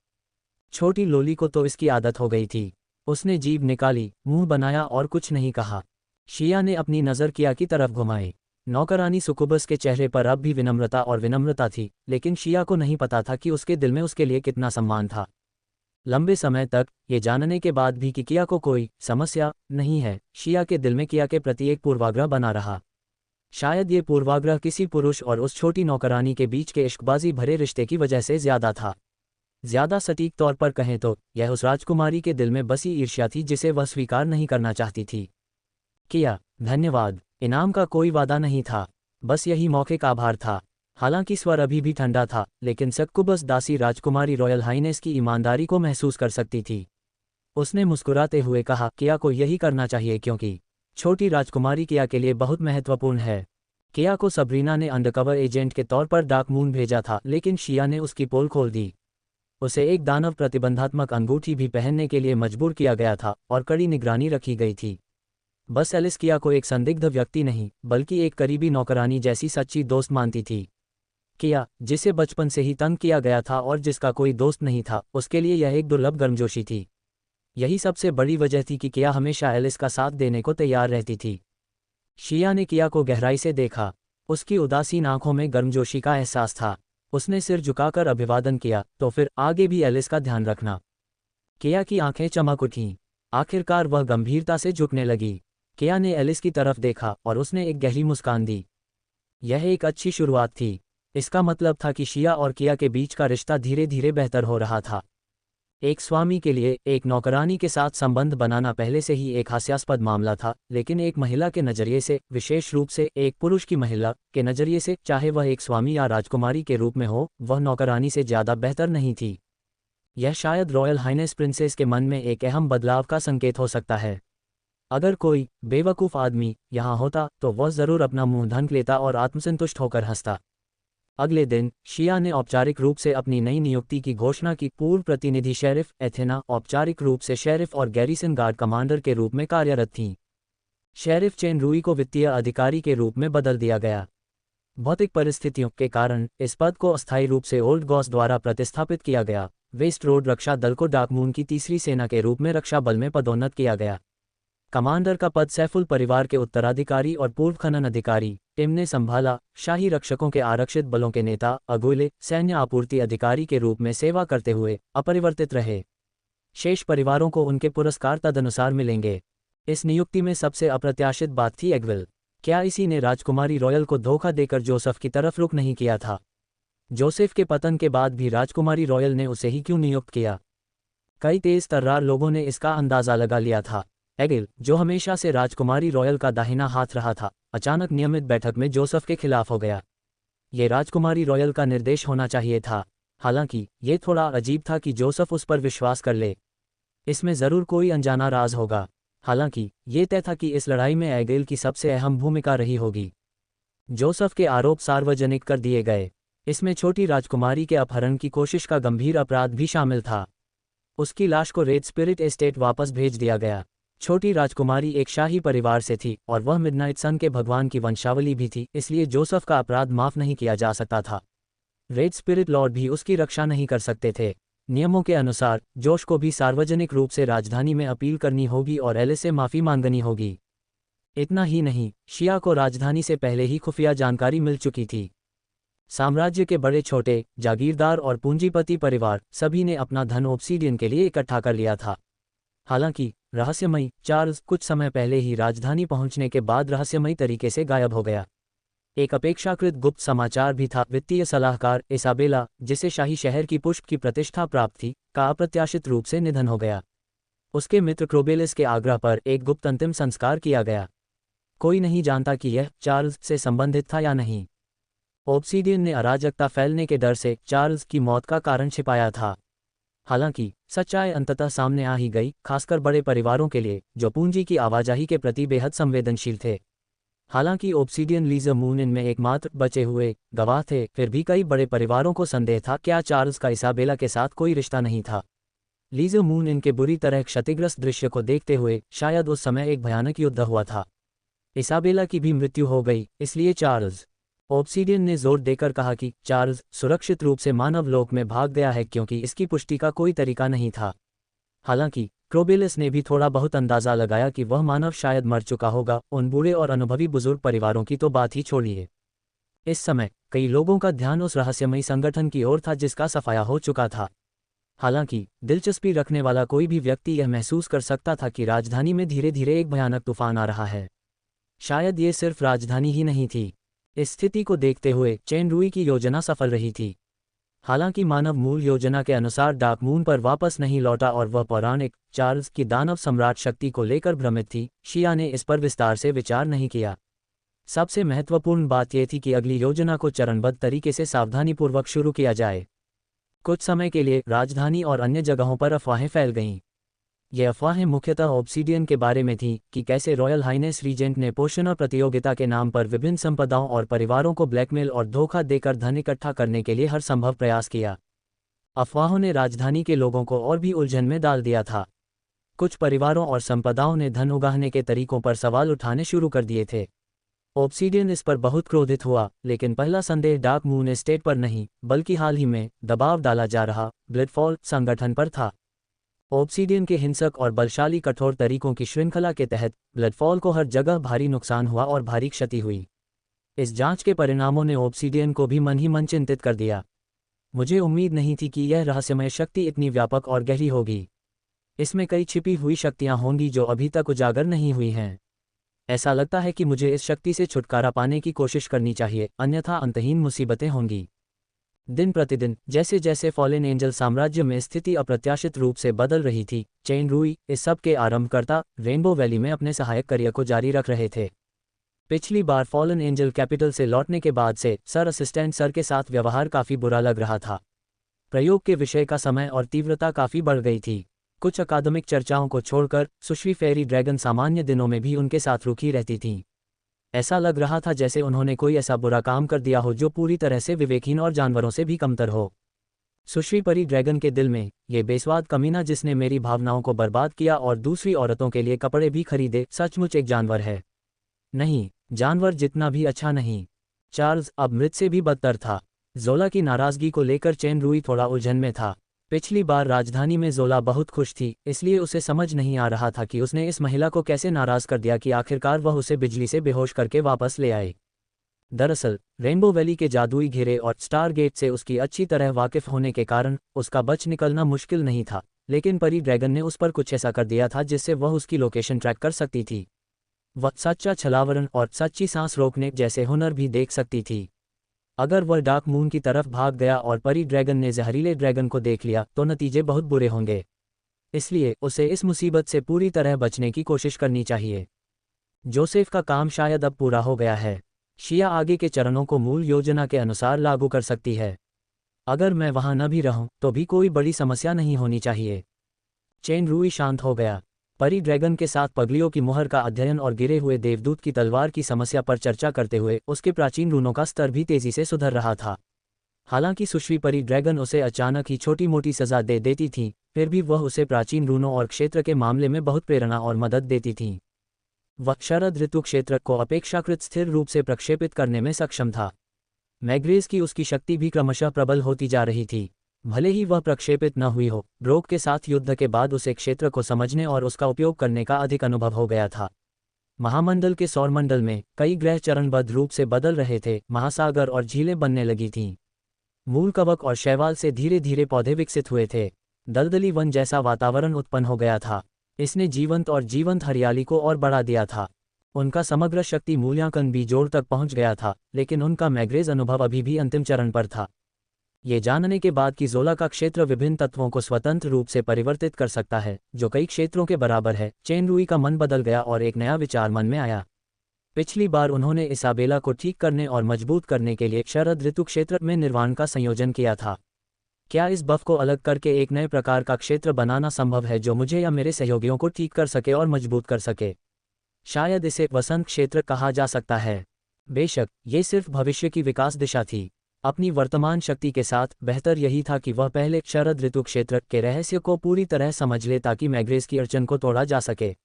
छोटी लोली को तो इसकी आदत हो गई थी। उसने जीभ निकाली, मुंह बनाया और कुछ नहीं कहा। शिया ने अपनी नज़र किया की तरफ घुमाई। नौकरानी सुकुबस के चेहरे पर अब भी विनम्रता थी, लेकिन शिया को नहीं पता था कि उसके दिल में उसके लिए कितना सम्मान था। लंबे समय तक ये जानने के बाद भी कि किया को कोई समस्या नहीं है, शिया के दिल में किया के प्रति एक पूर्वाग्रह बना रहा। शायद ये पूर्वाग्रह किसी पुरुष और उस छोटी नौकरानी के बीच के इश्कबाजी भरे रिश्ते की वजह से ज्यादा था। ज्यादा सटीक तौर पर कहें तो यह उस राजकुमारी के दिल में बसी ईर्ष्या थी जिसे वह स्वीकार नहीं करना चाहती थी। किया, धन्यवाद। इनाम का कोई वादा नहीं था, बस यही मौके का आभार था। हालांकि स्वर अभी भी ठंडा था, लेकिन सक्कुबस दासी राजकुमारी रॉयल हाइनेस की ईमानदारी को महसूस कर सकती थी। उसने मुस्कुराते हुए कहा, किया को यही करना चाहिए क्योंकि छोटी राजकुमारी किया के लिए बहुत महत्वपूर्ण है। किया को सबरीना ने अंडरकवर एजेंट के तौर पर डार्क मून भेजा था, लेकिन शिया ने उसकी पोल खोल दी। उसे एक दानव प्रतिबंधात्मक अंगूठी भी पहनने के लिए मजबूर किया गया था और कड़ी निगरानी रखी गई थी। बस एलिस किया को एक संदिग्ध व्यक्ति नहीं, बल्कि एक करीबी नौकरानी जैसी सच्ची दोस्त मानती थी। किया, जिसे बचपन से ही तंग किया गया था और जिसका कोई दोस्त नहीं था, उसके लिए यह एक दुर्लभ गर्मजोशी थी। यही सबसे बड़ी वजह थी कि किया हमेशा एलिस का साथ देने को तैयार रहती थी। शिया ने किया को गहराई से देखा। उसकी उदासीन आंखों में गर्मजोशी का एहसास था। उसने सिर झुकाकर अभिवादन किया, तो फिर आगे भी एलिस का ध्यान रखना। किया की आंखें चमक उठीं। आखिरकार वह गंभीरता से झुकने लगी। किया ने एलिस की तरफ देखा और उसने एक गहरी मुस्कान दी। यह एक अच्छी शुरुआत थी। इसका मतलब था कि शिया और किया के बीच का रिश्ता धीरे धीरे बेहतर हो रहा था। एक स्वामी के लिए एक नौकरानी के साथ संबंध बनाना पहले से ही एक हास्यास्पद मामला था, लेकिन एक महिला के नज़रिए से, विशेष रूप से एक पुरुष की महिला के नज़रिए से, चाहे वह एक स्वामी या राजकुमारी के रूप में हो, वह नौकरानी से ज़्यादा बेहतर नहीं थी। यह शायद रॉयल हाइनेस प्रिंसेस के मन में एक अहम बदलाव का संकेत हो सकता है। अगर कोई बेवकूफ़ आदमी यहाँ होता तो वह ज़रूर अपना मुंह ढक लेता और आत्मसंतुष्ट होकर हंसता। अगले दिन शिया ने औपचारिक रूप से अपनी नई नियुक्ति की घोषणा की। पूर्व प्रतिनिधि शेरिफ एथेना औपचारिक रूप से शेरिफ और गैरिसन गार्ड कमांडर के रूप में कार्यरत थीं। शेरिफ चेन रूई को वित्तीय अधिकारी के रूप में बदल दिया गया। भौतिक परिस्थितियों के कारण इस पद को अस्थायी रूप से ओल्ड गॉस द्वारा प्रतिस्थापित किया गया। वेस्ट रोड रक्षा दल को डार्क मून की तीसरी सेना के रूप में रक्षा बल में पदोन्नत किया गया। कमांडर का पद सैफुल परिवार के उत्तराधिकारी और पूर्व खनन अधिकारी टिम ने संभाला। शाही रक्षकों के आरक्षित बलों के नेता अगुइले सैन्य आपूर्ति अधिकारी के रूप में सेवा करते हुए अपरिवर्तित रहे। शेष परिवारों को उनके पुरस्कार तदनुसार मिलेंगे। इस नियुक्ति में सबसे अप्रत्याशित बात थी एग्विल। क्या इसी ने राजकुमारी रॉयल को धोखा देकर जोसेफ की तरफ रुख नहीं किया था? जोसेफ के पतन के बाद भी राजकुमारी रॉयल ने उसे ही क्यों नियुक्त किया? कई तेज तर्रार लोगों ने इसका अंदाजा लगा लिया था। एगिल, जो हमेशा से राजकुमारी रॉयल का दाहिना हाथ रहा था, अचानक नियमित बैठक में जोसेफ के खिलाफ हो गया। ये राजकुमारी रॉयल का निर्देश होना चाहिए था। हालांकि ये थोड़ा अजीब था कि जोसेफ उस पर विश्वास कर ले। इसमें ज़रूर कोई अनजाना राज होगा। हालांकि ये तय था कि इस लड़ाई में एगिल की सबसे अहम भूमिका रही होगी। जोसेफ के आरोप सार्वजनिक कर दिए गए। इसमें छोटी राजकुमारी के अपहरण की कोशिश का गंभीर अपराध भी शामिल था। उसकी लाश को रेड स्पिरिट एस्टेट वापस भेज दिया गया। छोटी राजकुमारी एक शाही परिवार से थी और वह मिडनाइट सन के भगवान की वंशावली भी थी, इसलिए जोसेफ का अपराध माफ नहीं किया जा सकता था। रेड स्पिरिट लॉर्ड भी उसकी रक्षा नहीं कर सकते थे। नियमों के अनुसार जोश को भी सार्वजनिक रूप से राजधानी में अपील करनी होगी और एलिस से माफ़ी मांगनी होगी। इतना ही नहीं, शिया को राजधानी से पहले ही खुफिया जानकारी मिल चुकी थी। साम्राज्य के बड़े छोटे जागीरदार और पूंजीपति परिवार सभी ने अपना धन ऑब्सीडियन के लिए इकट्ठा कर लिया था। हालांकि रहस्यमयी चार्ल्स कुछ समय पहले ही राजधानी पहुंचने के बाद रहस्यमयी तरीके से गायब हो गया। एक अपेक्षाकृत गुप्त समाचार भी था। वित्तीय सलाहकार इसाबेला, जिसे शाही शहर की पुष्प की प्रतिष्ठा प्राप्त थी, का अप्रत्याशित रूप से निधन हो गया। उसके मित्र क्रोबेलिस के आग्रह पर एक गुप्त अंतिम संस्कार किया गया। कोई नहीं जानता कि यह चार्ल्स से संबंधित था या नहीं। ऑब्सीडियन ने अराजकता फैलने के डर से चार्ल्स की मौत का कारण छिपाया था। हालांकि सच्चाई अंततः सामने आ ही गई, खासकर बड़े परिवारों के लिए जो पूंजी की आवाजाही के प्रति बेहद संवेदनशील थे। हालांकि ऑब्सीडियन लीजर मून इनमें एकमात्र बचे हुए गवाह थे, फिर भी कई बड़े परिवारों को संदेह था क्या चार्ल्स का इसाबेला के साथ कोई रिश्ता नहीं था। लीजर मून इनके बुरी तरह क्षतिग्रस्त दृश्य को देखते हुए शायद उस समय एक भयानक युद्ध हुआ था। इसाबेला की भी मृत्यु हो गई, इसलिए चार्ल्स। ऑब्सीडियन ने जोर देकर कहा कि चार्ल्स सुरक्षित रूप से मानव लोक में भाग गया है क्योंकि इसकी पुष्टि का कोई तरीका नहीं था। हालांकि क्रोबेलिस ने भी थोड़ा बहुत अंदाजा लगाया कि वह मानव शायद मर चुका होगा, उन बूढ़े और अनुभवी बुजुर्ग परिवारों की तो बात ही छोड़िए। इस समय कई लोगों का ध्यान उस रहस्यमयी संगठन की ओर था जिसका सफाया हो चुका था। हालांकि दिलचस्पी रखने वाला कोई भी व्यक्ति यह महसूस कर सकता था कि राजधानी में धीरे धीरे एक भयानक तूफान आ रहा है। शायद ये सिर्फ राजधानी ही नहीं थी। इस स्थिति को देखते हुए चेन रुई की योजना सफल रही थी। हालांकि मानव मूल योजना के अनुसार डार्क मून पर वापस नहीं लौटा और वह पौराणिक चार्ल्स की दानव सम्राट शक्ति को लेकर भ्रमित थी, शिया ने इस पर विस्तार से विचार नहीं किया। सबसे महत्वपूर्ण बात यह थी कि अगली योजना को चरणबद्ध तरीके से सावधानीपूर्वक शुरू किया जाए। कुछ समय के लिए राजधानी और अन्य जगहों पर अफवाहें फैल गईं। ये अफवाहें मुख्यतः ऑब्सीडियन के बारे में थीं कि कैसे रॉयल हाइनेस रीजेंट ने पोषण और प्रतियोगिता के नाम पर विभिन्न संपदाओं और परिवारों को ब्लैकमेल और धोखा देकर धन इकट्ठा करने के लिए हर संभव प्रयास किया। अफवाहों ने राजधानी के लोगों को और भी उलझन में डाल दिया था। कुछ परिवारों और संपदाओं ने धन उगाहने के तरीकों पर सवाल उठाने शुरू कर दिए थे। ऑब्सीडियन इस पर बहुत क्रोधित हुआ, लेकिन पहला संदेह डार्क मून एस्टेट पर नहीं, बल्कि हाल ही में दबाव डाला जा रहा ब्लडफॉल संगठन पर था। ऑब्सीडियन के हिंसक और बलशाली कठोर तरीकों की श्रृंखला के तहत ब्लडफॉल को हर जगह भारी नुकसान हुआ और भारी क्षति हुई। इस जांच के परिणामों ने ऑब्सीडियन को भी मन ही मन चिंतित कर दिया। मुझे उम्मीद नहीं थी कि यह रहस्यमय शक्ति इतनी व्यापक और गहरी होगी। इसमें कई छिपी हुई शक्तियां होंगी जो अभी तक उजागर नहीं हुई हैं। ऐसा लगता है कि मुझे इस शक्ति से छुटकारा पाने की कोशिश करनी चाहिए, अन्यथा अंतहीन मुसीबतें होंगी। दिन प्रतिदिन जैसे जैसे फॉलेन एंजल साम्राज्य में स्थिति अप्रत्याशित रूप से बदल रही थी, चेन रुई इस सब के आरंभकर्ता रेनबो वैली में अपने सहायक करियर को जारी रख रहे थे। पिछली बार फॉलन एंजल कैपिटल से लौटने के बाद से सर असिस्टेंट सर के साथ व्यवहार काफ़ी बुरा लग रहा था। प्रयोग के विषय का समय और तीव्रता काफ़ी बढ़ गई थी। कुछ अकादमिक चर्चाओं को छोड़कर सुश्री फेरी ड्रैगन सामान्य दिनों में भी उनके साथ रुकी रहती थीं। ऐसा लग रहा था जैसे उन्होंने कोई ऐसा बुरा काम कर दिया हो जो पूरी तरह से विवेकहीन और जानवरों से भी कमतर हो। सुश्री परी ड्रैगन के दिल में ये बेस्वाद कमीना जिसने मेरी भावनाओं को बर्बाद किया और दूसरी औरतों के लिए कपड़े भी खरीदे, सचमुच एक जानवर है। नहीं, जानवर जितना भी अच्छा नहीं। चार्ल्स अब मृत से भी बदतर था। जोला की नाराजगी को लेकर चेन रुई थोड़ा उलझन में था। पिछली बार राजधानी में जोला बहुत खुश थी, इसलिए उसे समझ नहीं आ रहा था कि उसने इस महिला को कैसे नाराज कर दिया कि आखिरकार वह उसे बिजली से बेहोश करके वापस ले आए। दरअसल रेनबो वैली के जादुई घेरे और स्टार गेट से उसकी अच्छी तरह वाकिफ होने के कारण उसका बच निकलना मुश्किल नहीं था, लेकिन परी ड्रैगन ने उस पर कुछ ऐसा कर दिया था जिससे वह उसकी लोकेशन ट्रैक कर सकती थी। वह सच्चा छलावरण और सच्ची सांस रोकने जैसे हुनर भी देख सकती थी। अगर वह डार्क मून की तरफ भाग गया और परी ड्रैगन ने जहरीले ड्रैगन को देख लिया तो नतीजे बहुत बुरे होंगे। इसलिए उसे इस मुसीबत से पूरी तरह बचने की कोशिश करनी चाहिए। जोसेफ का काम शायद अब पूरा हो गया है। शिया आगे के चरणों को मूल योजना के अनुसार लागू कर सकती है। अगर मैं वहां न भी रहूं तो भी कोई बड़ी समस्या नहीं होनी चाहिए। चेन रुई शांत हो गया। परी ड्रैगन के साथ पगलियों की मुहर का अध्ययन और गिरे हुए देवदूत की तलवार की समस्या पर चर्चा करते हुए उसके प्राचीन रूनों का स्तर भी तेजी से सुधर रहा था। हालांकि सुश्री परी ड्रैगन उसे अचानक ही छोटी मोटी सजा दे देती थी, फिर भी वह उसे प्राचीन रूनों और क्षेत्र के मामले में बहुत प्रेरणा और मदद देती थीं। वह शरद ऋतु क्षेत्र को अपेक्षाकृत स्थिर रूप से प्रक्षेपित करने में सक्षम था। मैग्रेस की उसकी शक्ति भी क्रमशः प्रबल होती जा रही थी। भले ही वह प्रक्षेपित न हुई हो, ब्रोक के साथ युद्ध के बाद उसे क्षेत्र को समझने और उसका उपयोग करने का अधिक अनुभव हो गया था। महामंडल के सौरमंडल में कई ग्रह चरणबद्ध रूप से बदल रहे थे, महासागर और झीलें बनने लगी थीं। मूल कवक और शैवाल से धीरे धीरे पौधे विकसित हुए थे। दलदली वन जैसा वातावरण उत्पन्न हो गया था। इसने जीवंत हरियाली को और बढ़ा दिया था। उनका समग्र शक्ति मूल्यांकन भी जोड़ तक पहुंच गया था, लेकिन उनका मैग्रेज अनुभव अभी भी अंतिम चरण पर था। ये जानने के बाद कि जोला का क्षेत्र विभिन्न तत्वों को स्वतंत्र रूप से परिवर्तित कर सकता है, जो कई क्षेत्रों के बराबर है, चेन रुई का मन बदल गया और एक नया विचार मन में आया। पिछली बार उन्होंने इसाबेला को ठीक करने और मजबूत करने के लिए शरद ऋतु क्षेत्र में निर्वाण का संयोजन किया था। क्या इस बफ को अलग करके एक नए प्रकार का क्षेत्र बनाना संभव है जो मुझे या मेरे सहयोगियों को ठीक कर सके और मजबूत कर सके? शायद इसे वसंत क्षेत्र कहा जा सकता है। बेशक ये सिर्फ भविष्य की विकास दिशा थी। अपनी वर्तमान शक्ति के साथ बेहतर यही था कि वह पहले शरद ऋतु क्षेत्र के रहस्य को पूरी तरह समझ ले ताकि मैग्रेस की अड़चन को तोड़ा जा सके।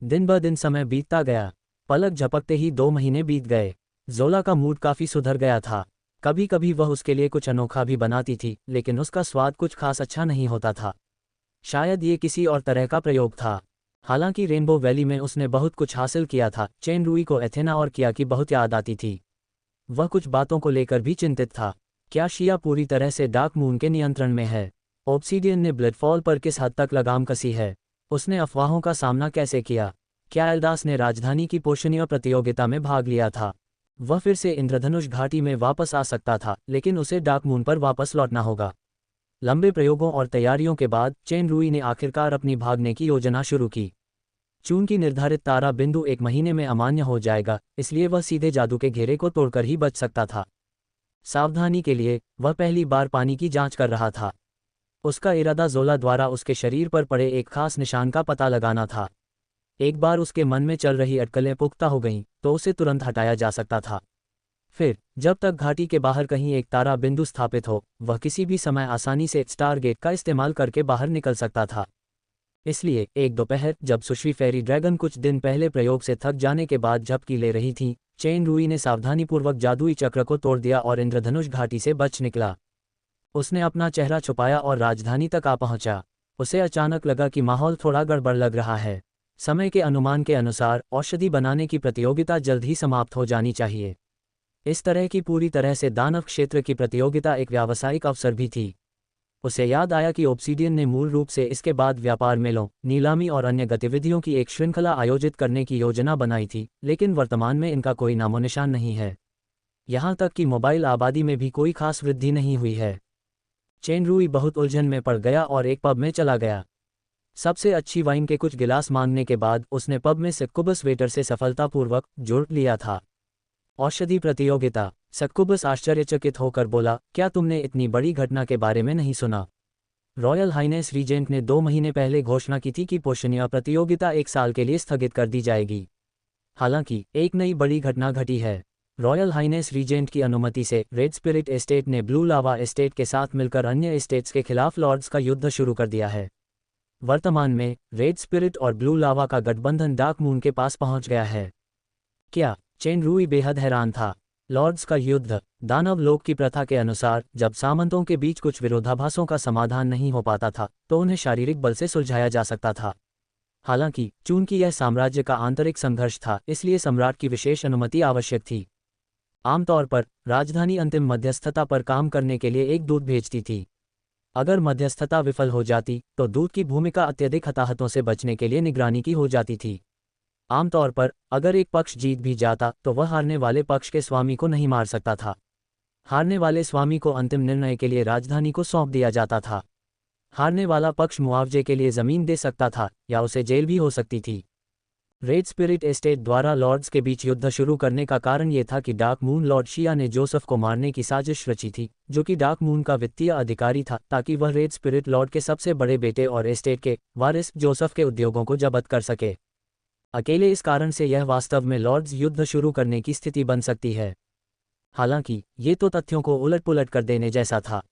दिन ब दिन समय बीतता गया। पलक झपकते ही 2 महीने बीत गए। जोला का मूड काफ़ी सुधर गया था। कभी कभी वह उसके लिए कुछ अनोखा भी बनाती थी, लेकिन उसका स्वाद कुछ खास अच्छा नहीं होता था। शायद ये किसी और तरह का प्रयोग था। हालांकि रेनबो वैली में उसने बहुत कुछ हासिल किया था। चेन रूई को एथेना और किया की बहुत याद आती थी। वह कुछ बातों को लेकर भी चिंतित था। क्या शिया पूरी तरह से डार्क मून के नियंत्रण में है? ऑब्सीडियन ने ब्लडफॉल पर किस हद तक लगाम कसी है? उसने अफवाहों का सामना कैसे किया? क्या एल्डास ने राजधानी की पोषणीय प्रतियोगिता में भाग लिया था? वह फिर से इंद्रधनुष घाटी में वापस आ सकता था, लेकिन उसे डार्क मून पर वापस लौटना होगा। लंबे प्रयोगों और तैयारियों के बाद चेन रूई ने आखिरकार अपनी भागने की योजना शुरू की। चूंकि निर्धारित तारा बिंदु 1 महीने में अमान्य हो जाएगा, इसलिए वह सीधे जादू के घेरे को तोड़कर ही बच सकता था। सावधानी के लिए वह पहली बार पानी की जांच कर रहा था। उसका इरादा जोला द्वारा उसके शरीर पर पड़े एक खास निशान का पता लगाना था। एक बार उसके मन में चल रही अटकलें पुख्ता हो गईं, तो उसे तुरंत हटाया जा सकता था। फिर जब तक घाटी के बाहर कहीं एक तारा बिंदु स्थापित हो, वह किसी भी समय आसानी से स्टारगेट का इस्तेमाल करके बाहर निकल सकता था। इसलिए एक दोपहर जब सुश्री फेरी ड्रैगन कुछ दिन पहले प्रयोग से थक जाने के बाद झपकी ले रही थी, चेन रूई ने सावधानीपूर्वक जादुई चक्र को तोड़ दिया और इंद्रधनुष घाटी से बच निकला। उसने अपना चेहरा छुपाया और राजधानी तक आ पहुंचा। उसे अचानक लगा कि माहौल थोड़ा गड़बड़ लग रहा है। समय के अनुमान के अनुसार औषधि बनाने की प्रतियोगिता जल्द ही समाप्त हो जानी चाहिए। इस तरह की पूरी तरह से दानव क्षेत्र की प्रतियोगिता एक व्यावसायिक अवसर भी थी। उसे याद आया कि ऑब्सीडियन ने मूल रूप से इसके बाद व्यापार मेलों, नीलामी और अन्य गतिविधियों की एक श्रृंखला आयोजित करने की योजना बनाई थी, लेकिन वर्तमान में इनका कोई नामोनिशान नहीं है। यहाँ तक कि मोबाइल आबादी में भी कोई खास वृद्धि नहीं हुई है। चेन रूई बहुत उलझन में पड़ गया और एक पब में चला गया। सबसे अच्छी वाइन के कुछ गिलास मांगने के बाद उसने पब में सक्कुबस वेटर से सफलतापूर्वक जुड़ लिया था। औषधि प्रतियोगिता। सक्कुबस आश्चर्यचकित होकर बोला, क्या तुमने इतनी बड़ी घटना के बारे में नहीं सुना? रॉयल हाइनेस रीजेंट ने 2 महीने पहले घोषणा की थी कि पोषणीय प्रतियोगिता 1 साल के लिए स्थगित कर दी जाएगी। हालांकि एक नई बड़ी घटना घटी है। रॉयल हाइनेस रीजेंट की अनुमति से रेड स्पिरिट एस्टेट ने ब्लू लावा एस्टेट के साथ मिलकर अन्य एस्टेट्स के खिलाफ लॉर्ड्स का युद्ध शुरू कर दिया है। वर्तमान में रेड स्पिरिट और ब्लू लावा का गठबंधन डार्क मून के पास पहुंच गया है। क्या? चेन रूई बेहद हैरान था। लॉर्ड्स का युद्ध। दानव लोक की प्रथा के अनुसार जब सामंतों के बीच कुछ विरोधाभासों का समाधान नहीं हो पाता था, तो उन्हें शारीरिक बल से सुलझाया जा सकता था। हालांकि चूंकि यह साम्राज्य का आंतरिक संघर्ष था, इसलिए सम्राट की विशेष अनुमति आवश्यक थी। आमतौर पर राजधानी अंतिम मध्यस्थता पर काम करने के लिए एक दूत भेजती थी। अगर मध्यस्थता विफल हो जाती, तो दूत की भूमिका अत्यधिक हताहतों से बचने के लिए निगरानी की हो जाती थी। आमतौर पर अगर एक पक्ष जीत भी जाता, तो वह हारने वाले पक्ष के स्वामी को नहीं मार सकता था। हारने वाले स्वामी को अंतिम निर्णय के लिए राजधानी को सौंप दिया जाता था। हारने वाला पक्ष मुआवजे के लिए जमीन दे सकता था या उसे जेल भी हो सकती थी। रेड स्पिरिट एस्टेट द्वारा लॉर्ड्स के बीच युद्ध शुरू करने का कारण ये था कि डार्क मून लॉर्ड शिया ने जोसेफ को मारने की साजिश रची थी, जो कि डार्क मून का वित्तीय अधिकारी था, ताकि वह रेड स्पिरिट लॉर्ड के सबसे बड़े बेटे और एस्टेट के वारिस जोसेफ के उद्योगों को जब्त कर सके। अकेले इस कारण से यह वास्तव में लॉर्ड्स युद्ध शुरू करने की स्थिति बन सकती है। हालांकि ये तो तथ्यों को उलट-पुलट कर देने जैसा था।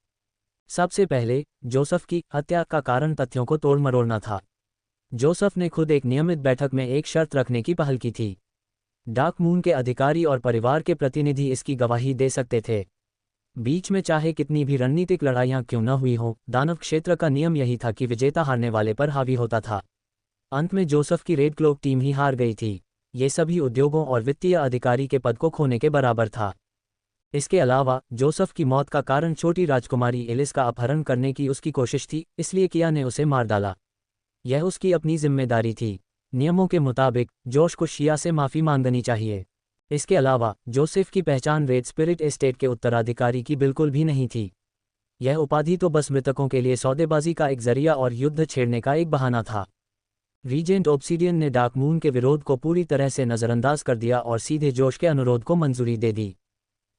सबसे पहले जोसेफ की हत्या का कारण तथ्यों को तोड़ मरोड़ना था। जोसेफ ने खुद एक नियमित बैठक में एक शर्त रखने की पहल की थी। डार्क मून के अधिकारी और परिवार के प्रतिनिधि इसकी गवाही दे सकते थे। बीच में चाहे कितनी भी रणनीतिक लड़ाइयां क्यों न हुई हों, दानव क्षेत्र का नियम यही था कि विजेता हारने वाले पर हावी होता था। अंत में जोसेफ की रेड क्लोक टीम ही हार गई थी। ये सभी उद्योगों और वित्तीय अधिकारी के पद को खोने के बराबर था। इसके अलावा जोसेफ की मौत का कारण छोटी राजकुमारी एलिस का अपहरण करने की उसकी कोशिश थी, इसलिए किया ने उसे मार डाला। यह उसकी अपनी जिम्मेदारी थी। नियमों के मुताबिक जोश को शिया से माफ़ी मांगनी चाहिए। इसके अलावा जोसेफ की पहचान रेड स्पिरिट एस्टेट के उत्तराधिकारी की बिल्कुल भी नहीं थी। यह उपाधि तो बस मृतकों के लिए सौदेबाजी का एक जरिया और युद्ध छेड़ने का एक बहाना था। रीजेंट ऑब्सीडियन ने डार्क मून के विरोध को पूरी तरह से नज़रअंदाज कर दिया और सीधे जोश के अनुरोध को मंजूरी दे दी।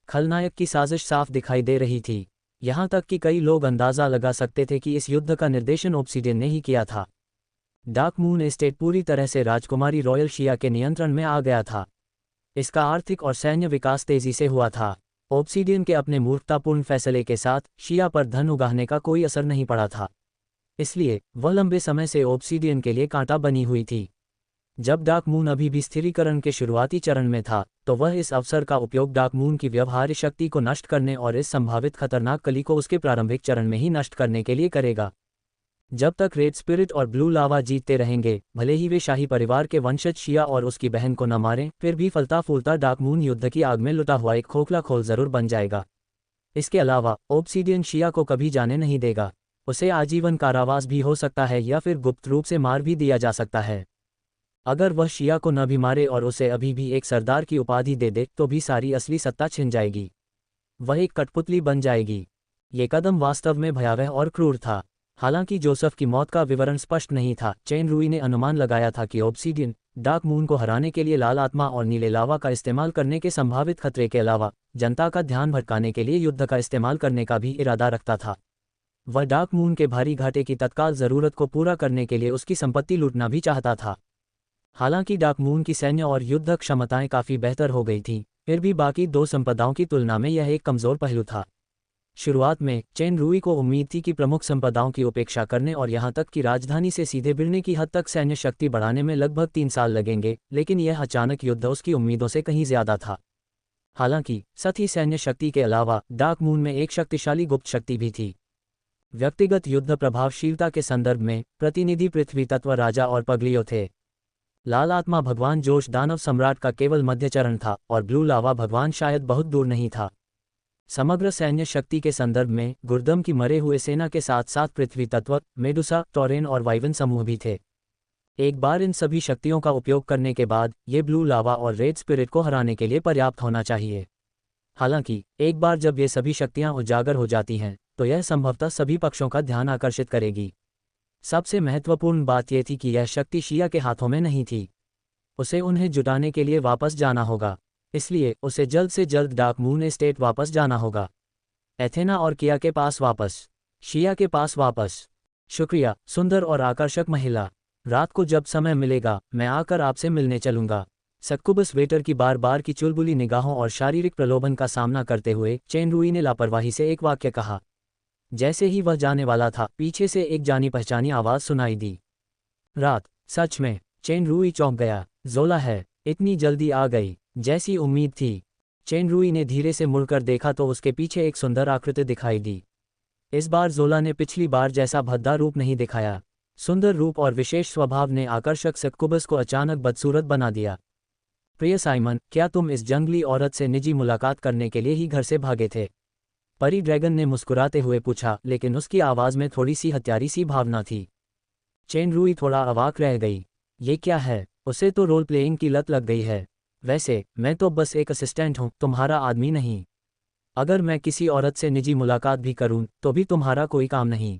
खलनायक की साजिश साफ दिखाई दे रही थी। यहाँ तक कि कई लोग अंदाज़ा लगा सकते थे कि इस युद्ध का निर्देशन ऑब्सीडियन ने ही किया था। डार्क मून एस्टेट पूरी तरह से राजकुमारी रॉयल शिया के नियंत्रण में आ गया था। इसका आर्थिक और सैन्य विकास तेजी से हुआ था। ऑब्सीडियन के अपने मूर्खतापूर्ण फैसले के साथ शिया पर धन उगाहने का कोई असर नहीं पड़ा था। इसलिए वह लंबे समय से ऑब्सीडियन के लिए कांटा बनी हुई थी। जब डार्क मून अभी भी स्थिरीकरण के शुरुआती चरण में था, तो वह इस अवसर का उपयोग डार्क मून की व्यवहार्य शक्ति को नष्ट करने और इस संभावित खतरनाक कली को उसके प्रारंभिक चरण में ही नष्ट करने के लिए करेगा। जब तक रेड स्पिरिट और ब्लू लावा जीतते रहेंगे, भले ही वे शाही परिवार के वंशज शिया और उसकी बहन को न मारें, फिर भी फलता फूलता डार्क मून युद्ध की आग में लुटा हुआ एक खोखला खोल जरूर बन जाएगा। इसके अलावा ओब्सीडियन शिया को कभी जाने नहीं देगा। उसे आजीवन कारावास भी हो सकता है या फिर गुप्त रूप से मार भी दिया जा सकता है। अगर वह शिया को न भी मारे और उसे अभी भी एक सरदार की उपाधि दे दे तो भी सारी असली सत्ता छिन जाएगी। वह एक कठपुतली बन जाएगी। ये कदम वास्तव में भयावह और क्रूर था। हालांकि जोसेफ की मौत का विवरण स्पष्ट नहीं था, चेन रूई ने अनुमान लगाया था कि ओब्सीडियन डार्क मून को हराने के लिए लाल आत्मा और नीले लावा का इस्तेमाल करने के संभावित खतरे के अलावा जनता का ध्यान भटकाने के लिए युद्ध का इस्तेमाल करने का भी इरादा रखता था। वह डार्क मून के भारी घाटे की तत्काल जरूरत को पूरा करने के लिए उसकी संपत्ति लूटना भी चाहता था। हालांकि डार्क मून की सैन्य और युद्ध क्षमताएं काफ़ी बेहतर हो गई थीं, फिर भी बाकी दो संपदाओं की तुलना में यह एक कमज़ोर पहलू था। शुरुआत में चेन रूई को उम्मीद थी कि प्रमुख संपदाओं की उपेक्षा करने और यहां तक कि राजधानी से सीधे भिड़ने की हद तक सैन्य शक्ति बढ़ाने में लगभग 3 साल लगेंगे, लेकिन यह अचानक युद्ध उसकी उम्मीदों से कहीं ज्यादा था। हालांकि साथ ही सैन्य शक्ति के अलावा डार्क मून में एक शक्तिशाली गुप्त शक्ति भी थी। व्यक्तिगत युद्ध प्रभावशीलता के संदर्भ में प्रतिनिधि पृथ्वी तत्व राजा और पगलियो थे। लाल आत्मा भगवान जोश दानव सम्राट का केवल मध्यचरण था और ब्लू लावा भगवान शायद बहुत दूर नहीं था। समग्र सैन्य शक्ति के संदर्भ में गुर्दम की मरे हुए सेना के साथ साथ पृथ्वी तत्व, मेडुसा, टोरेन और वाइवन समूह भी थे। एक बार इन सभी शक्तियों का उपयोग करने के बाद ये ब्लू लावा और रेड स्पिरिट को हराने के लिए पर्याप्त होना चाहिए। हालांकि एक बार जब ये सभी शक्तियां उजागर हो जाती हैं तो यह संभवतः सभी पक्षों का ध्यान आकर्षित करेगी। सबसे महत्वपूर्ण बात यह थी कि यह शक्ति शिया के हाथों में नहीं थी। उसे उन्हें जुटाने के लिए वापस जाना होगा, इसलिए उसे जल्द से जल्द डार्क मून एस्टेट वापस जाना होगा। एथेना और किया के पास वापस, शिया के पास वापस। शुक्रिया सुंदर और आकर्षक महिला। रात को जब समय मिलेगा मैं आकर आपसे मिलने चलूंगा। सक्कुबस वेटर की बार बार की चुलबुली निगाहों और शारीरिक प्रलोभन का सामना करते हुए चेन रूई ने लापरवाही से एक वाक्य कहा। जैसे ही वह जाने वाला था, पीछे से एक जानी पहचानी आवाज सुनाई दी। रात, सच में? चेन रूई चौंक गया। जोला है, इतनी जल्दी आ गई, जैसी उम्मीद थी। चेन रूई ने धीरे से मुड़कर देखा तो उसके पीछे एक सुंदर आकृति दिखाई दी। इस बार जोला ने पिछली बार जैसा भद्दा रूप नहीं दिखाया। सुंदर रूप और विशेष स्वभाव ने आकर्षक सक्कुबस को अचानक बदसूरत बना दिया। प्रिय साइमन, क्या तुम इस जंगली औरत से निजी मुलाकात करने के लिए ही घर से भागे थे? परी ड्रैगन ने मुस्कुराते हुए पूछा, लेकिन उसकी आवाज़ में थोड़ी सी हत्यारी सी भावना थी। चेन रूई थोड़ा अवाक रह गई। ये क्या है? उसे तो रोल प्लेइंग की लत लग गई है। वैसे मैं तो बस एक असिस्टेंट हूँ, तुम्हारा आदमी नहीं। अगर मैं किसी औरत से निजी मुलाकात भी करूँ तो भी तुम्हारा कोई काम नहीं।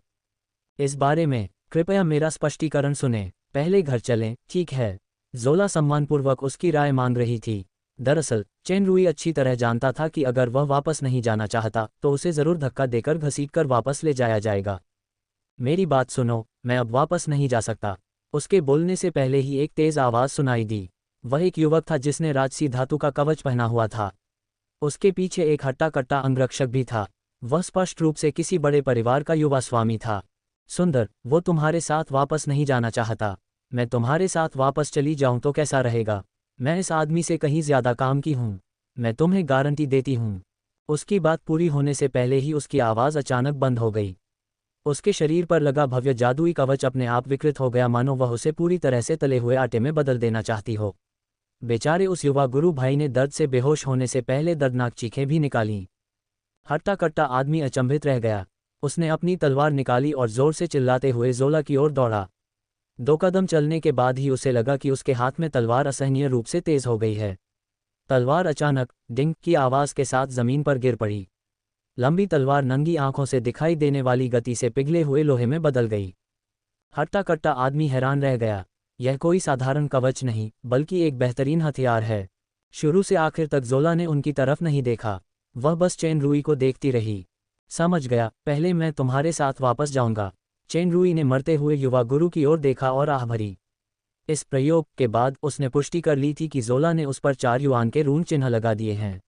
इस बारे में कृपया मेरा स्पष्टीकरण सुने। पहले घर चलें, ठीक है? जोला सम्मानपूर्वक उसकी राय मांग रही थी। दरअसल चेन रूई अच्छी तरह जानता था कि अगर वह वापस नहीं जाना चाहता तो उसे ज़रूर धक्का देकर घसीटकर वापस ले जाया जाएगा। मेरी बात सुनो, मैं अब वापस नहीं जा सकता। उसके बोलने से पहले ही एक तेज़ आवाज़ सुनाई दी। वह एक युवक था जिसने राजसी धातु का कवच पहना हुआ था। उसके पीछे एक हट्टा कट्टा अंगरक्षक भी था। वह स्पष्ट रूप से किसी बड़े परिवार का युवा स्वामी था। सुंदर, वो तुम्हारे साथ वापस नहीं जाना चाहता। मैं तुम्हारे साथ वापस चली जाऊं तो कैसा रहेगा? मैं इस आदमी से कहीं ज्यादा काम की हूं, मैं तुम्हें गारंटी देती हूं। उसकी बात पूरी होने से पहले ही उसकी आवाज़ अचानक बंद हो गई। उसके शरीर पर लगा भव्य जादुई कवच अपने आप विकृत हो गया, मानो वह उसे पूरी तरह से तले हुए आटे में बदल देना चाहती हो। बेचारे उस युवा गुरु भाई ने दर्द से बेहोश होने से पहले दर्दनाक चीखें भी निकालीं। हट्टा कट्टा आदमी अचंभित रह गया। उसने अपनी तलवार निकाली और जोर से चिल्लाते हुए जोला की ओर दौड़ा। 2 कदम चलने के बाद ही उसे लगा कि उसके हाथ में तलवार असहनीय रूप से तेज हो गई है। तलवार अचानक डिंग की आवाज़ के साथ जमीन पर गिर पड़ी। लंबी तलवार नंगी आंखों से दिखाई देने वाली गति से पिघले हुए लोहे में बदल गई। हट्टा कट्टा आदमी हैरान रह गया। यह कोई साधारण कवच नहीं, बल्कि एक बेहतरीन हथियार है। शुरू से आखिर तक जोला ने उनकी तरफ नहीं देखा। वह बस चेन रूई को देखती रही। समझ गया, पहले मैं तुम्हारे साथ वापस जाऊंगा। चेन रूई ने मरते हुए युवा गुरु की ओर देखा और आह भरी। इस प्रयोग के बाद उसने पुष्टि कर ली थी कि जोला ने उस पर 4 युआन के रून चिन्ह लगा दिए हैं।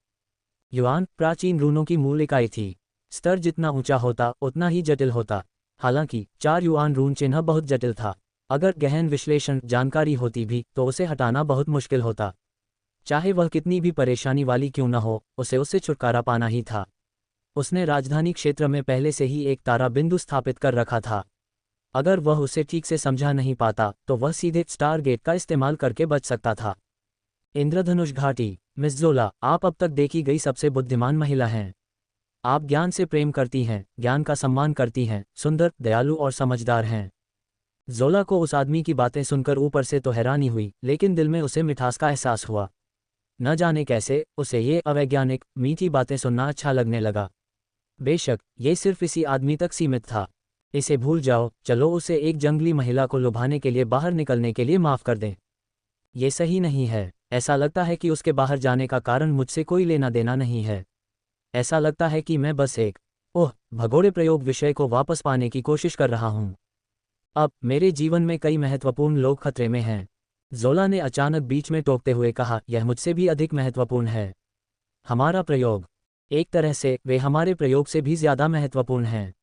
युआन प्राचीन रूनों की मूल इकाई थी। स्तर जितना ऊंचा होता उतना ही जटिल होता। हालांकि 4 युआन रून चिन्ह बहुत जटिल था। अगर गहन विश्लेषण जानकारी होती भी तो उसे हटाना बहुत मुश्किल होता। चाहे वह कितनी भी परेशानी वाली क्यों न हो, उसे उससे छुटकारा पाना ही था। उसने राजधानी क्षेत्र में पहले से ही एक तारा बिंदु स्थापित कर रखा था। अगर वह उसे ठीक से समझा नहीं पाता तो वह सीधे स्टारगेट का इस्तेमाल करके बच सकता था। इंद्रधनुष घाटी। मिस ज़ोला, आप अब तक देखी गई सबसे बुद्धिमान महिला हैं। आप ज्ञान से प्रेम करती हैं, ज्ञान का सम्मान करती हैं, सुंदर, दयालु और समझदार हैं। ज़ोला को उस आदमी की बातें सुनकर ऊपर से तो हैरानी हुई, लेकिन दिल में उसे मिठास का एहसास हुआ। न जाने कैसे उसे ये अवैज्ञानिक, मीठी बातें सुनना अच्छा लगने लगा। बेशक ये सिर्फ इसी आदमी तक सीमित था। इसे भूल जाओ, चलो उसे एक जंगली महिला को लुभाने के लिए बाहर निकलने के लिए माफ़ कर दें। ये सही नहीं है। ऐसा लगता है कि उसके बाहर जाने का कारण मुझसे कोई लेना देना नहीं है। ऐसा लगता है कि मैं बस एक भगोड़े प्रयोग विषय को वापस पाने की कोशिश कर रहा हूँ। अब मेरे जीवन में कई महत्वपूर्ण लोग खतरे में हैं। ज़ोला ने अचानक बीच में टोकते हुए कहा, यह मुझसे भी अधिक महत्वपूर्ण है। हमारा प्रयोग। एक तरह से वे हमारे प्रयोग से भी ज़्यादा महत्वपूर्ण हैं।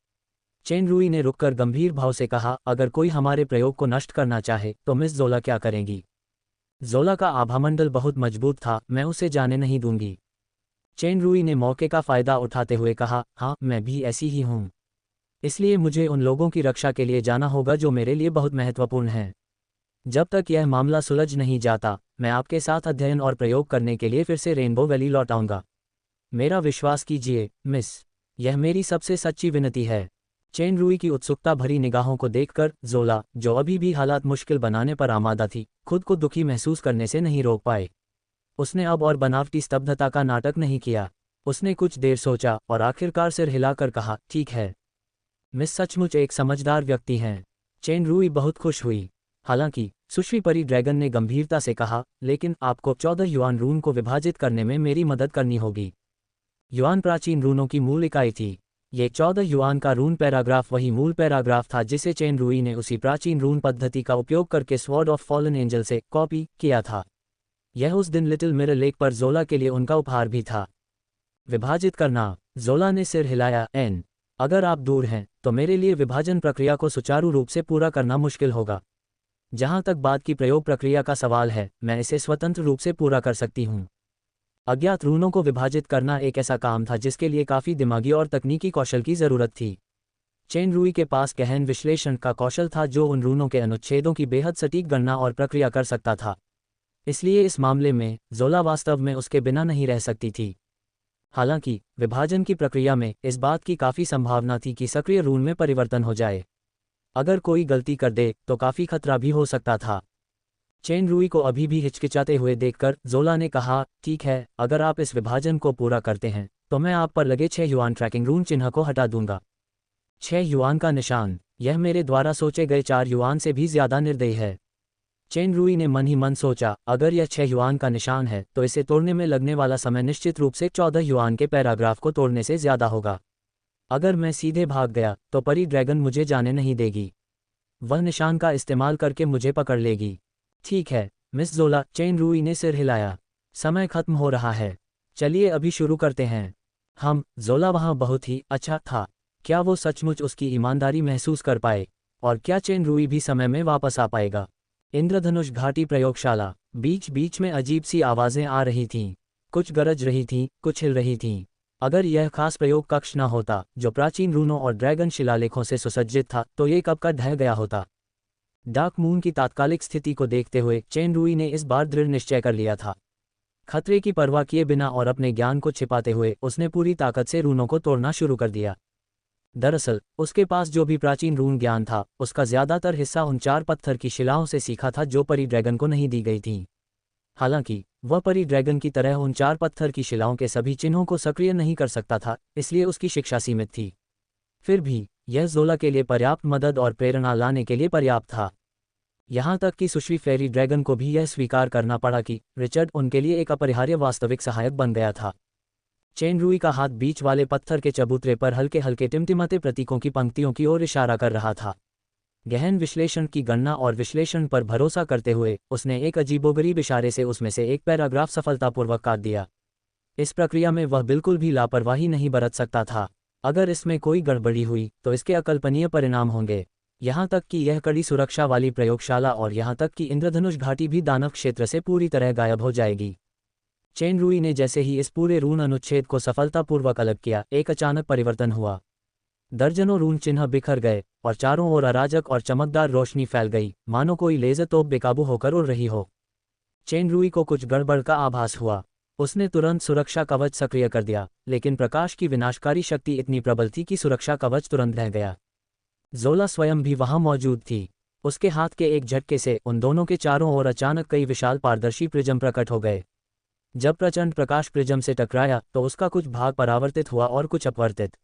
चेन रुई ने रुककर गंभीर भाव से कहा, अगर कोई हमारे प्रयोग को नष्ट करना चाहे तो मिस ज़ोला क्या करेंगी? ज़ोला का आभामंडल बहुत मजबूत था, मैं उसे जाने नहीं दूंगी। चेन रुई ने मौके का फ़ायदा उठाते हुए कहा, हाँ, मैं भी ऐसी ही हूँ। इसलिए मुझे उन लोगों की रक्षा के लिए जाना होगा जो मेरे लिए बहुत महत्वपूर्ण हैं। जब तक यह मामला सुलझ नहीं जाता, मैं आपके साथ अध्ययन और प्रयोग करने के लिए फिर से रेनबो वैली लौट आऊंगा। मेरा विश्वास कीजिए, मिस। यह मेरी सबसे सच्ची विनती है। चेन रुई की उत्सुकता भरी निगाहों को देखकर ज़ोला, जो अभी भी हालात मुश्किल बनाने पर आमादा थी, खुद को दुखी महसूस करने से नहीं रोक पाए। उसने अब और बनावटी स्तब्धता का नाटक नहीं किया। उसने कुछ देर सोचा और आखिरकार सिर हिलाकर कहा, ठीक है। मिस सचमुच एक समझदार व्यक्ति हैं। चेन रुई बहुत खुश हुई। हालांकि सुश्री परी ड्रैगन ने गंभीरता से कहा, लेकिन आपको 14 युआन रून को विभाजित करने में मेरी मदद करनी होगी। युआन प्राचीन रूनों की मूल इकाई थी। ये 14 युआन का रून पैराग्राफ वही मूल पैराग्राफ था जिसे चेन रुई ने उसी प्राचीन रून पद्धति का उपयोग करके स्वॉर्ड ऑफ फॉलन एंजल से कॉपी किया था। यह उस दिन लिटिल मिरर लेक पर ज़ोला के लिए उनका उपहार भी था। विभाजित करना। ज़ोला ने सिर हिलाया। अगर आप दूर हैं तो मेरे लिए विभाजन प्रक्रिया को सुचारू रूप से पूरा करना मुश्किल होगा। जहां तक बाद की प्रयोग प्रक्रिया का सवाल है, मैं इसे स्वतंत्र रूप से पूरा कर सकती हूं। अज्ञात रूनों को विभाजित करना एक ऐसा काम था जिसके लिए काफ़ी दिमागी और तकनीकी कौशल की ज़रूरत थी। चेन रुई के पास गहन विश्लेषण का कौशल था जो उन रूनों के अनुच्छेदों की बेहद सटीक गणना और प्रक्रिया कर सकता था। इसलिए इस मामले में ज़ोला वास्तव में उसके बिना नहीं रह सकती थी। हालांकि विभाजन की प्रक्रिया में इस बात की काफ़ी संभावना थी कि सक्रिय रून में परिवर्तन हो जाए। अगर कोई गलती कर दे तो काफ़ी खतरा भी हो सकता था। चेन रुई को अभी भी हिचकिचाते हुए देखकर ज़ोला ने कहा, ठीक है, अगर आप इस विभाजन को पूरा करते हैं तो मैं आप पर लगे 6 युआन ट्रैकिंग रून चिन्ह को हटा दूंगा। 6 युआन का निशान। यह मेरे द्वारा सोचे गए 4 युआन से भी ज़्यादा निर्दयी है। चेन रुई ने मन ही मन सोचा, अगर यह 6 युआन का निशान है तो इसे तोड़ने में लगने वाला समय निश्चित रूप से 14 युआन के पैराग्राफ को तोड़ने से ज़्यादा होगा। अगर मैं सीधे भाग गया तो परी ड्रैगन मुझे जाने नहीं देगी। वह निशान का इस्तेमाल करके मुझे पकड़ लेगी। ठीक है, मिस ज़ोला, चेन रुई ने सिर हिलाया। समय खत्म हो रहा है। चलिए अभी शुरू करते हैं। ज़ोला वहाँ बहुत ही अच्छा था। क्या वो सचमुच उसकी ईमानदारी महसूस कर पाए? और क्या चेन रुई भी समय में वापस आ पाएगा? इंद्रधनुष घाटी प्रयोगशाला। बीच बीच में अजीब सी आवाज़ें आ रही थीं। कुछ गरज रही थीं, कुछ हिल रही थीं। अगर यह खास प्रयोग कक्ष न होता जो प्राचीन रूनों और ड्रैगन शिलालेखों से सुसज्जित था तो ये कब का ढह गया होता। डार्क मून की तात्कालिक स्थिति को देखते हुए चेन रुई ने इस बार दृढ़ निश्चय कर लिया था। खतरे की परवाह किए बिना और अपने ज्ञान को छिपाते हुए उसने पूरी ताकत से रूनों को तोड़ना शुरू कर दिया। दरअसल उसके पास जो भी प्राचीन रून ज्ञान था उसका ज़्यादातर हिस्सा उन 4 पत्थर की शिलाओं से सीखा था जो परी ड्रैगन को नहीं दी गई थीं। हालांकि वह परी ड्रैगन की तरह उन 4 पत्थर की शिलाओं के सभी चिन्हों को सक्रिय नहीं कर सकता था, इसलिए उसकी शिक्षा सीमित थी। फिर भी यह ज़ोला के लिए पर्याप्त मदद और प्रेरणा लाने के लिए पर्याप्त था। यहाँ तक कि सुश्री फेरी ड्रैगन को भी यह स्वीकार करना पड़ा कि रिचर्ड उनके लिए एक अपरिहार्य वास्तविक सहायक बन गया था। चेन रुई का हाथ बीच वाले पत्थर के चबूतरे पर हल्के हल्के टिमटिमाते प्रतीकों की पंक्तियों की ओर इशारा कर रहा था। गहन विश्लेषण की गणना और विश्लेषण पर भरोसा करते हुए उसने एक अजीबोगरीब इशारे से उसमें से एक पैराग्राफ सफलतापूर्वक काट दिया। इस प्रक्रिया में वह बिल्कुल भी लापरवाही नहीं बरत सकता था। अगर इसमें कोई गड़बड़ी हुई तो इसके अकल्पनीय परिणाम होंगे। यहाँ तक कि यह कड़ी सुरक्षा वाली प्रयोगशाला और यहाँ तक कि इंद्रधनुष घाटी भी दानव क्षेत्र से पूरी तरह गायब हो जाएगी। चेन रुई ने जैसे ही इस पूरे रून अनुच्छेद को सफलतापूर्वक अलग किया, एक अचानक परिवर्तन हुआ। दर्जनों रून चिन्ह बिखर गए और चारों ओर अराजक और चमकदार रोशनी फैल गई, मानो कोई लेज़र तोप बेकाबू होकर उड़ रही हो। चेन रुई को कुछ गड़बड़ का आभास हुआ। उसने तुरंत सुरक्षा कवच सक्रिय कर दिया, लेकिन प्रकाश की विनाशकारी शक्ति इतनी प्रबल थी कि सुरक्षा कवच तुरंत ढह गया। ज़ोला स्वयं भी वहां मौजूद थी। उसके हाथ के एक झटके से उन दोनों के चारों ओर अचानक कई विशाल पारदर्शी प्रिज्म प्रकट हो गए। जब प्रचंड प्रकाश प्रिज्म से टकराया तो उसका कुछ भाग परावर्तित हुआ और कुछ अपवर्तित।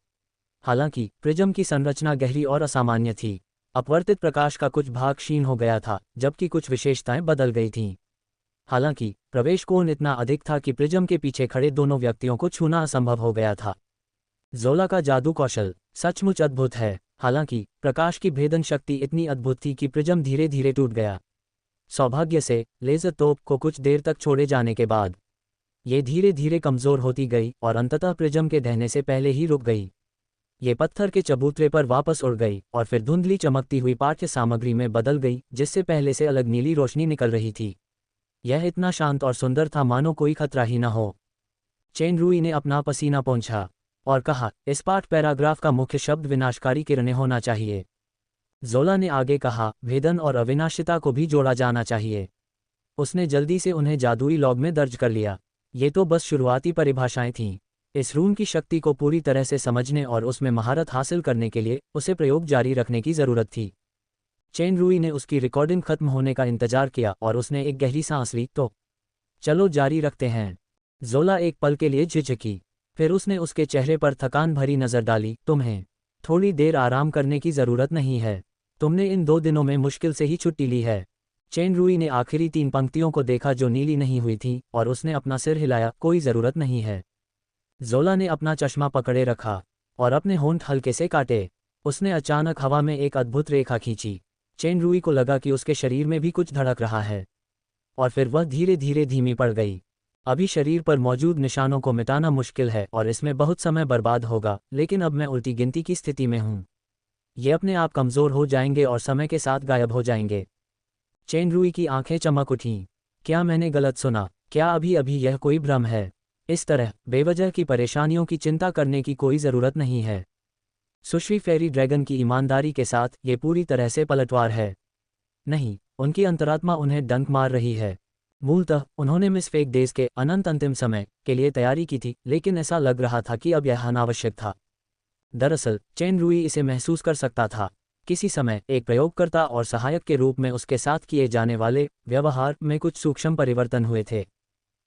हालांकि प्रिज्म की संरचना गहरी और असामान्य थी। अपवर्तित प्रकाश का कुछ भाग क्षीण हो गया था, जबकि कुछ विशेषताएं बदल गई थीं। हालांकि प्रवेश कोण इतना अधिक था कि प्रिज्म के पीछे खड़े दोनों व्यक्तियों को छूना असंभव हो गया था। ज़ोला का जादू कौशल सचमुच अद्भुत है। हालांकि प्रकाश की भेदन शक्ति इतनी अद्भुत थी कि प्रिज्म धीरे धीरे टूट गया। सौभाग्य से लेज़र तोप को कुछ देर तक छोड़े जाने के बाद ये धीरे धीरे कमज़ोर होती गई और अंततः प्रिज्म के ढहने से पहले ही रुक गई। ये पत्थर के चबूतरे पर वापस उड़ गई और फिर धुंधली चमकती हुई पाठ्य सामग्री में बदल गई, जिससे पहले से अलग नीली रोशनी निकल रही थी। यह इतना शांत और सुंदर था मानो कोई खतरा ही न हो। चेन रुई ने अपना पसीना पोंछा और कहा, इस पाठ पैराग्राफ का मुख्य शब्द विनाशकारी किरणें होना चाहिए। ज़ोला ने आगे कहा, भेदन और अविनाशिता को भी जोड़ा जाना चाहिए। उसने जल्दी से उन्हें जादुई लॉग में दर्ज कर लिया। ये तो बस शुरुआती परिभाषाएं थीं। इस रून की शक्ति को पूरी तरह से समझने और उसमें महारत हासिल करने के लिए उसे प्रयोग जारी रखने की ज़रूरत थी। चेन रुई ने उसकी रिकॉर्डिंग खत्म होने का इंतजार किया और उसने एक गहरी सांस ली। तो चलो जारी रखते हैं। ज़ोला एक पल के लिए झिझकी, फिर उसने उसके चेहरे पर थकान भरी नज़र डाली। तुम्हें थोड़ी देर आराम करने की ज़रूरत नहीं है। तुमने इन 2 दिनों में मुश्किल से ही छुट्टी ली है। चेन रुई ने आखिरी 3 पंक्तियों को देखा जो नीली नहीं हुई थीं, और उसने अपना सिर हिलाया। कोई ज़रूरत नहीं है। ज़ोला ने अपना चश्मा पकड़े रखा और अपने होंठ हल्के से काटे। उसने अचानक हवा में एक अद्भुत रेखा खींची। चेन रुई को लगा कि उसके शरीर में भी कुछ धड़क रहा है, और फिर वह धीरे धीरे धीमी पड़ गई। अभी शरीर पर मौजूद निशानों को मिटाना मुश्किल है और इसमें बहुत समय बर्बाद होगा, लेकिन अब मैं उल्टी गिनती की स्थिति में हूँ। ये अपने आप कमज़ोर हो जाएंगे और समय के साथ गायब हो जाएंगे। चेन रुई की आंखें चमक उठीं। क्या मैंने गलत सुना? क्या अभी अभी यह कोई भ्रम है? इस तरह बेवजह की परेशानियों की चिंता करने की कोई ज़रूरत नहीं है। सुश्री फेरी ड्रैगन की ईमानदारी के साथ ये पूरी तरह से पलटवार है। नहीं, उनकी अंतरात्मा उन्हें डंक मार रही है। मूलतः उन्होंने मिस फेक डेज के अनंत अंतिम समय के लिए तैयारी की थी, लेकिन ऐसा लग रहा था कि अब यह अनावश्यक था। दरअसल चेन रुई इसे महसूस कर सकता था। किसी समय एक प्रयोगकर्ता और सहायक के रूप में उसके साथ किए जाने वाले व्यवहार में कुछ सूक्ष्म परिवर्तन हुए थे।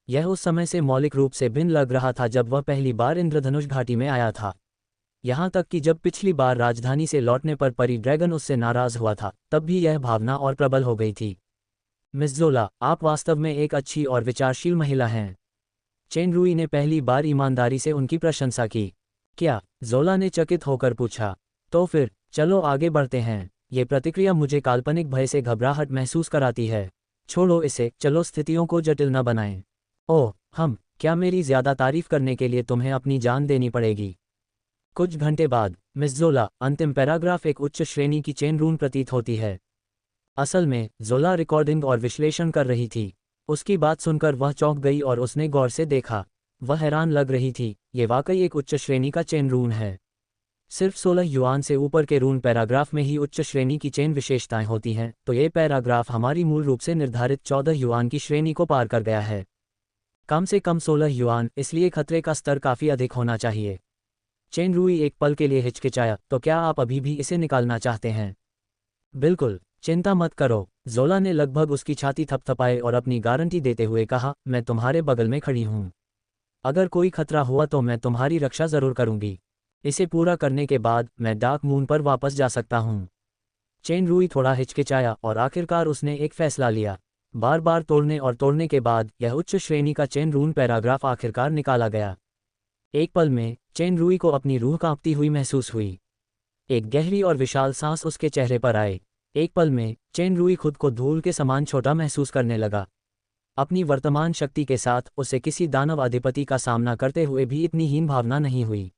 यह उस समय से मौलिक रूप से भिन्न लग रहा था जब वह पहली बार इंद्रधनुष घाटी में आया था। यहाँ तक कि जब पिछली बार राजधानी से लौटने पर परी ड्रैगन उससे नाराज हुआ था, तब भी यह भावना और प्रबल हो गई थी। मिस ज़ोला, आप वास्तव में एक अच्छी और विचारशील महिला हैं। चेन रुई ने पहली बार ईमानदारी से उनकी प्रशंसा की। क्या? ज़ोला ने चकित होकर पूछा। तो फिर चलो आगे बढ़ते हैं। ये प्रतिक्रिया मुझे काल्पनिक भय से घबराहट महसूस कराती है। छोड़ो इसे, चलो स्थितियों को जटिल न बनाएं। ओह क्या मेरी ज़्यादा तारीफ करने के लिए तुम्हें अपनी जान देनी पड़ेगी? कुछ घंटे बाद मिस ज़ोला, अंतिम पैराग्राफ एक उच्च श्रेणी की चेन रून प्रतीत होती है। असल में ज़ोला रिकॉर्डिंग और विश्लेषण कर रही थी। उसकी बात सुनकर वह चौंक गई और उसने गौर से देखा। वह हैरान लग रही थी। ये वाकई एक उच्च श्रेणी का चेन रून है। सिर्फ 16 युआन से ऊपर के रून पैराग्राफ में ही उच्च श्रेणी की चेन विशेषताएं होती हैं, तो ये पैराग्राफ हमारी मूल रूप से निर्धारित 14 युआन की श्रेणी को पार कर गया है। कम से कम 16 युआन, इसलिए खतरे का स्तर काफ़ी अधिक होना चाहिए। चेन रुई एक पल के लिए हिचकिचाया। तो क्या आप अभी भी इसे निकालना चाहते हैं? बिल्कुल, चिंता मत करो। ज़ोला ने लगभग उसकी छाती थपथपाए और अपनी गारंटी देते हुए कहा, मैं तुम्हारे बगल में खड़ी हूँ। अगर कोई खतरा हुआ तो मैं तुम्हारी रक्षा ज़रूर करूँगी। इसे पूरा करने के बाद मैं डार्क मून पर वापस जा सकता हूँ। चेन रुई थोड़ा हिचकिचाया और आखिरकार उसने एक फैसला लिया। बार बार तोड़ने के बाद यह उच्च श्रेणी का चेन रून पैराग्राफ आखिरकार निकाला गया। एक पल में चेन रुई को अपनी रूह कांपती हुई महसूस हुई। एक गहरी और विशाल सांस उसके चेहरे पर आए। एक पल में चेन रुई खुद को धूल के समान छोटा महसूस करने लगा। अपनी वर्तमान शक्ति के साथ उसे किसी दानव अधिपति का सामना करते हुए भी इतनी हीन भावना नहीं हुई।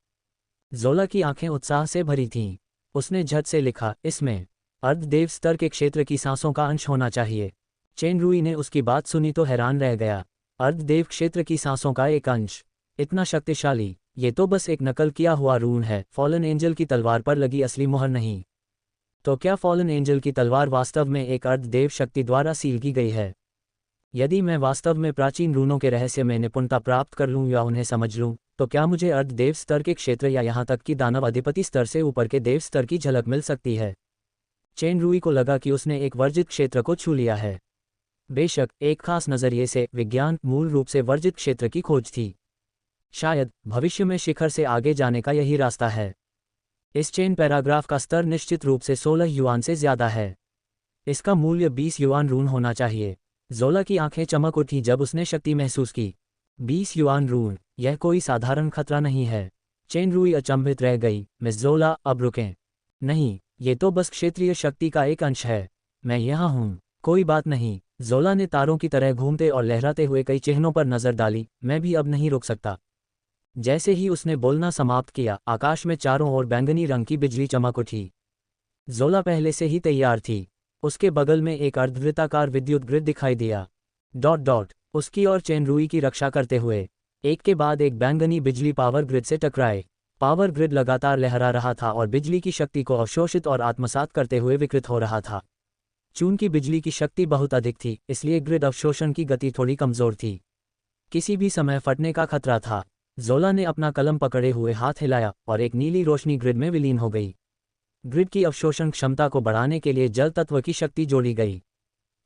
ज़ोला की आंखें उत्साह से भरी थीं। उसने झट से लिखा, इसमें अर्धदेव स्तर के क्षेत्र की सांसों का अंश होना चाहिए। चेन रुई ने उसकी बात सुनी तो हैरान रह गया। अर्धदेव क्षेत्र की सांसों का एक अंश? इतना शक्तिशाली? ये तो बस एक नकल किया हुआ रून है, फॉलन एंजल की तलवार पर लगी असली मुहर नहीं। तो क्या फॉलन एंजल की तलवार वास्तव में एक अर्धदेव शक्ति द्वारा सील की गई है? यदि मैं वास्तव में प्राचीन रूनों के रहस्य में निपुणता प्राप्त कर लूँ या उन्हें समझ लूँ, तो क्या मुझे अर्धदेव स्तर के क्षेत्र या यहाँ तक कि दानव अधिपति स्तर से ऊपर के देव स्तर की झलक मिल सकती है? चेन रुई को लगा कि उसने एक वर्जित क्षेत्र को छू लिया है। बेशक एक खास नज़रिए से विज्ञान मूल रूप से वर्जित क्षेत्र की खोज थी। शायद भविष्य में शिखर से आगे जाने का यही रास्ता है। इस चेन पैराग्राफ का स्तर निश्चित रूप से 16 युआन से ज़्यादा है। इसका मूल्य 20 युआन रून होना चाहिए। ज़ोला की आंखें चमक उठी जब उसने शक्ति महसूस की। 20 युआन रून, यह कोई साधारण खतरा नहीं है। चेन रुई अचंभित रह गई। मिस ज़ोला, अब रुकें। नहीं, ये तो बस क्षेत्रीय शक्ति का एक अंश है। मैं यहाँ हूँ। कोई बात नहीं। ज़ोला ने तारों की तरह घूमते और लहराते हुए कई चिन्हों पर नज़र डाली। मैं भी अब नहीं रुक सकता। जैसे ही उसने बोलना समाप्त किया, आकाश में चारों ओर बैंगनी रंग की बिजली चमक उठी। ज़ोला पहले से ही तैयार थी। उसके बगल में एक अर्धवृत्ताकार विद्युत ग्रिड दिखाई दिया। डॉट डॉट उसकी और चेन रुई की रक्षा करते हुए एक के बाद एक बैंगनी बिजली पावर ग्रिड से टकराए। पावर ग्रिड लगातार लहरा रहा था और बिजली की शक्ति को अवशोषित और आत्मसात करते हुए विकृत हो रहा था। चूंकि बिजली की शक्ति बहुत अधिक थी, इसलिए ग्रिड अवशोषण की गति थोड़ी कमज़ोर थी। किसी भी समय फटने का खतरा था। ज़ोला ने अपना कलम पकड़े हुए हाथ हिलाया और एक नीली रोशनी ग्रिड में विलीन हो गई। ग्रिड की अवशोषण क्षमता को बढ़ाने के लिए जल तत्व की शक्ति जोड़ी गई।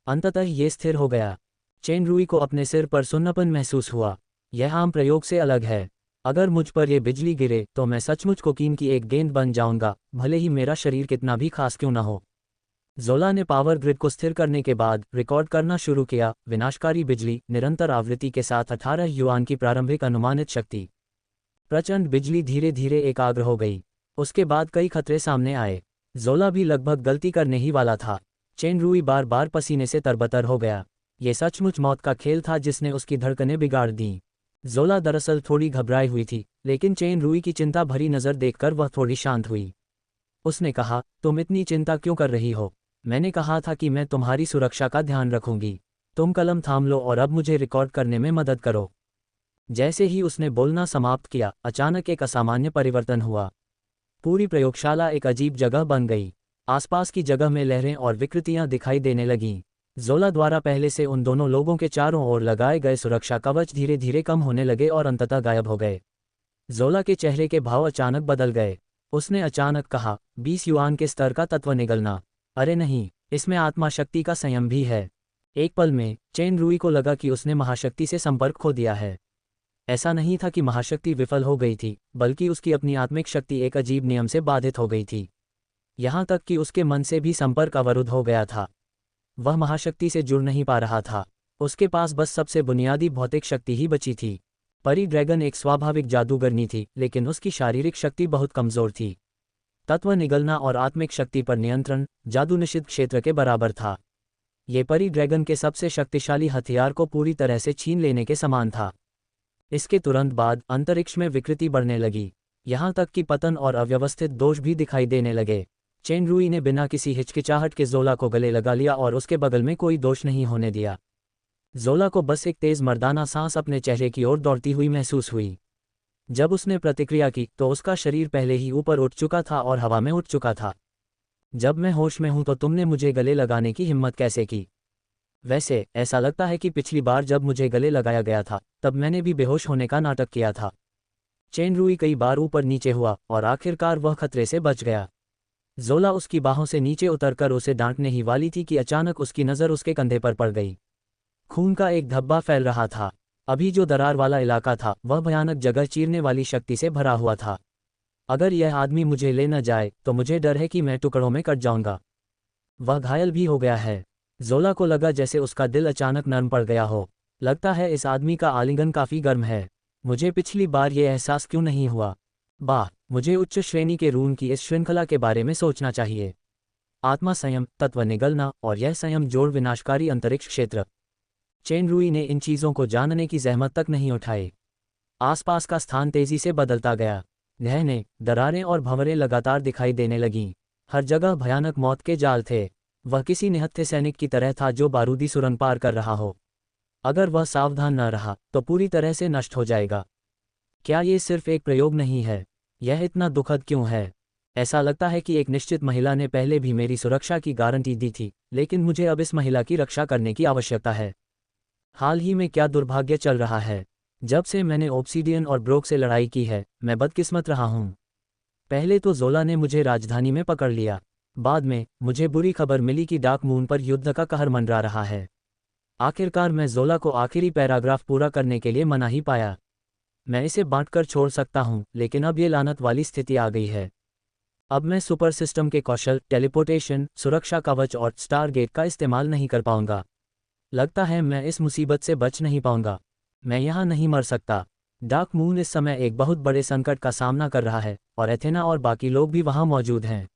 अंततः ये स्थिर हो गया। चेन रुई को अपने सिर पर सुन्नपन महसूस हुआ। यह आम प्रयोग से अलग है। अगर मुझ पर यह बिजली गिरे तो मैं सचमुच कोकीन की एक गेंद बन जाऊंगा, भले ही मेरा शरीर कितना भी खास क्यों न हो। ज़ोला ने पावर ग्रिड को स्थिर करने के बाद रिकॉर्ड करना शुरू किया। विनाशकारी बिजली, निरंतर आवृत्ति के साथ 18 युआन की प्रारंभिक अनुमानित शक्ति। प्रचंड बिजली धीरे धीरे एकाग्र हो गई। उसके बाद कई खतरे सामने आए। ज़ोला भी लगभग गलती करने ही वाला था। चेन रुई बार बार पसीने से तरबतर हो गया। ये सचमुच मौत का खेल था जिसने उसकी धड़कनें बिगाड़ दीं। ज़ोला दरअसल थोड़ी घबराई हुई थी, लेकिन चेन रुई की चिंता भरी नज़र देखकर वह थोड़ी शांत हुई। उसने कहा, तुम इतनी चिंता क्यों कर रही हो? मैंने कहा था कि मैं तुम्हारी सुरक्षा का ध्यान रखूंगी। तुम कलम थाम लो और अब मुझे रिकॉर्ड करने में मदद करो। जैसे ही उसने बोलना समाप्त किया, अचानक एक असामान्य परिवर्तन हुआ। पूरी प्रयोगशाला एक अजीब जगह बन गई। आसपास की जगह में लहरें और विकृतियां दिखाई देने लगीं। ज़ोला द्वारा पहले से उन दोनों लोगों के चारों ओर लगाए गए सुरक्षा कवच धीरे धीरे कम होने लगे और अंततः गायब हो गए। ज़ोला के चेहरे के भाव अचानक बदल गए। उसने अचानक कहा, 20 युआन के स्तर का तत्व निगलना? अरे नहीं, इसमें आत्मा शक्ति का संयम भी है। एक पल में चेन रुई को लगा कि उसने महाशक्ति से संपर्क खो दिया है। ऐसा नहीं था कि महाशक्ति विफल हो गई थी, बल्कि उसकी अपनी आत्मिक शक्ति एक अजीब नियम से बाधित हो गई थी। यहाँ तक कि उसके मन से भी संपर्क अवरुद्ध हो गया था। वह महाशक्ति से जुड़ नहीं पा रहा था। उसके पास बस सबसे बुनियादी भौतिक शक्ति ही बची थी। परी ड्रैगन एक स्वाभाविक जादूगरनी थी, लेकिन उसकी शारीरिक शक्ति बहुत कमज़ोर थी। तत्व निगलना और आत्मिक शक्ति पर नियंत्रण जादू निषिद्ध क्षेत्र के बराबर था। ये परी ड्रैगन के सबसे शक्तिशाली हथियार को पूरी तरह से छीन लेने के समान था। इसके तुरंत बाद अंतरिक्ष में विकृति बढ़ने लगी। यहाँ तक कि पतन और अव्यवस्थित दोष भी दिखाई देने लगे। चेन रुई ने बिना किसी हिचकिचाहट के ज़ोला को गले लगा लिया और उसके बगल में कोई दोष नहीं होने दिया। ज़ोला को बस एक तेज़ मर्दाना सांस अपने चेहरे की ओर दौड़ती हुई महसूस हुई। जब उसने प्रतिक्रिया की तो उसका शरीर पहले ही ऊपर उठ चुका था और हवा में उठ चुका था। जब मैं होश में हूं तो तुमने मुझे गले लगाने की हिम्मत कैसे की? वैसे ऐसा लगता है कि पिछली बार जब मुझे गले लगाया गया था, तब मैंने भी बेहोश होने का नाटक किया था। चेन रुई कई बार ऊपर नीचे हुआ और आखिरकार वह खतरे से बच गया। ज़ोला उसकी बाहों से नीचे उतरकर उसे डांटने ही वाली थी कि अचानक उसकी नज़र उसके कंधे पर पड़ गई। खून का एक धब्बा फैल रहा था। अभी जो दरार वाला इलाका था वह भयानक जगह चीरने वाली शक्ति से भरा हुआ था। अगर यह आदमी मुझे ले न जाए तो मुझे डर है कि मैं टुकड़ों में कट जाऊंगा। वह घायल भी हो गया है। ज़ोला को लगा जैसे उसका दिल अचानक नरम पड़ गया हो। लगता है इस आदमी का आलिंगन काफ़ी गर्म है। मुझे पिछली बार यह एहसास क्यों नहीं हुआ? वाह, मुझे उच्च श्रेणी के रून की इस श्रृंखला के बारे में सोचना चाहिए। आत्मा संयम, तत्व निगलना और यह संयम जोड़ विनाशकारी अंतरिक्ष क्षेत्र। चेन रुई ने इन चीज़ों को जानने की जहमत तक नहीं उठाई। आसपास का स्थान तेजी से बदलता गया। गहने, दरारें और भंवरें लगातार दिखाई देने लगीं। हर जगह भयानक मौत के जाल थे। वह किसी निहत्थे सैनिक की तरह था जो बारूदी सुरंग पार कर रहा हो। अगर वह सावधान न रहा तो पूरी तरह से नष्ट हो जाएगा। क्या ये सिर्फ एक प्रयोग नहीं है? यह इतना दुखद क्यों है? ऐसा लगता है कि एक निश्चित महिला ने पहले भी मेरी सुरक्षा की गारंटी दी थी, लेकिन मुझे अब इस महिला की रक्षा करने की आवश्यकता है। हाल ही में क्या दुर्भाग्य चल रहा है। जब से मैंने ऑब्सीडियन और ब्रोक से लड़ाई की है, मैं बदकिस्मत रहा हूँ। पहले तो ज़ोला ने मुझे राजधानी में पकड़ लिया। बाद में मुझे बुरी खबर मिली कि डार्क मून पर युद्ध का कहर मंडरा रहा है। आखिरकार मैं ज़ोला को आखिरी पैराग्राफ पूरा करने के लिए मना ही पाया। मैं इसे बांटकर छोड़ सकता हूँ, लेकिन अब ये लानत वाली स्थिति आ गई है। अब मैं सुपर सिस्टम के कौशल, टेलीपोर्टेशन, सुरक्षा कवच और स्टारगेट का इस्तेमाल नहीं कर पाऊंगा। लगता है मैं इस मुसीबत से बच नहीं पाऊंगा। मैं यहाँ नहीं मर सकता। डार्क मून इस समय एक बहुत बड़े संकट का सामना कर रहा है, और एथेना और बाकी लोग भी वहाँ मौजूद हैं।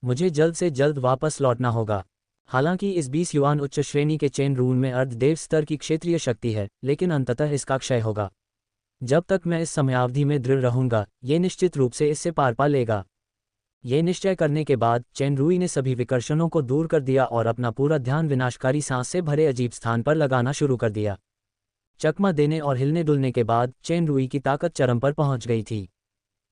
मुझे जल्द से जल्द वापस लौटना होगा। हालांकि इस 20 युआन उच्च श्रेणी के चेन रून में अर्धदेव स्तर की क्षेत्रीय शक्ति है, लेकिन अंततः इसका क्षय होगा। जब तक मैं इस समयावधि में दृढ़ रहूंगा, ये निश्चित रूप से इससे पार पा लेगा। ये निश्चय करने के बाद चेन रूई ने सभी विकर्षणों को दूर कर दिया और अपना पूरा ध्यान विनाशकारी सांस से भरे अजीब स्थान पर लगाना शुरू कर दिया। चकमा देने और हिलने डुलने के बाद चेन रूई की ताकत चरम पर पहुंच गई थी।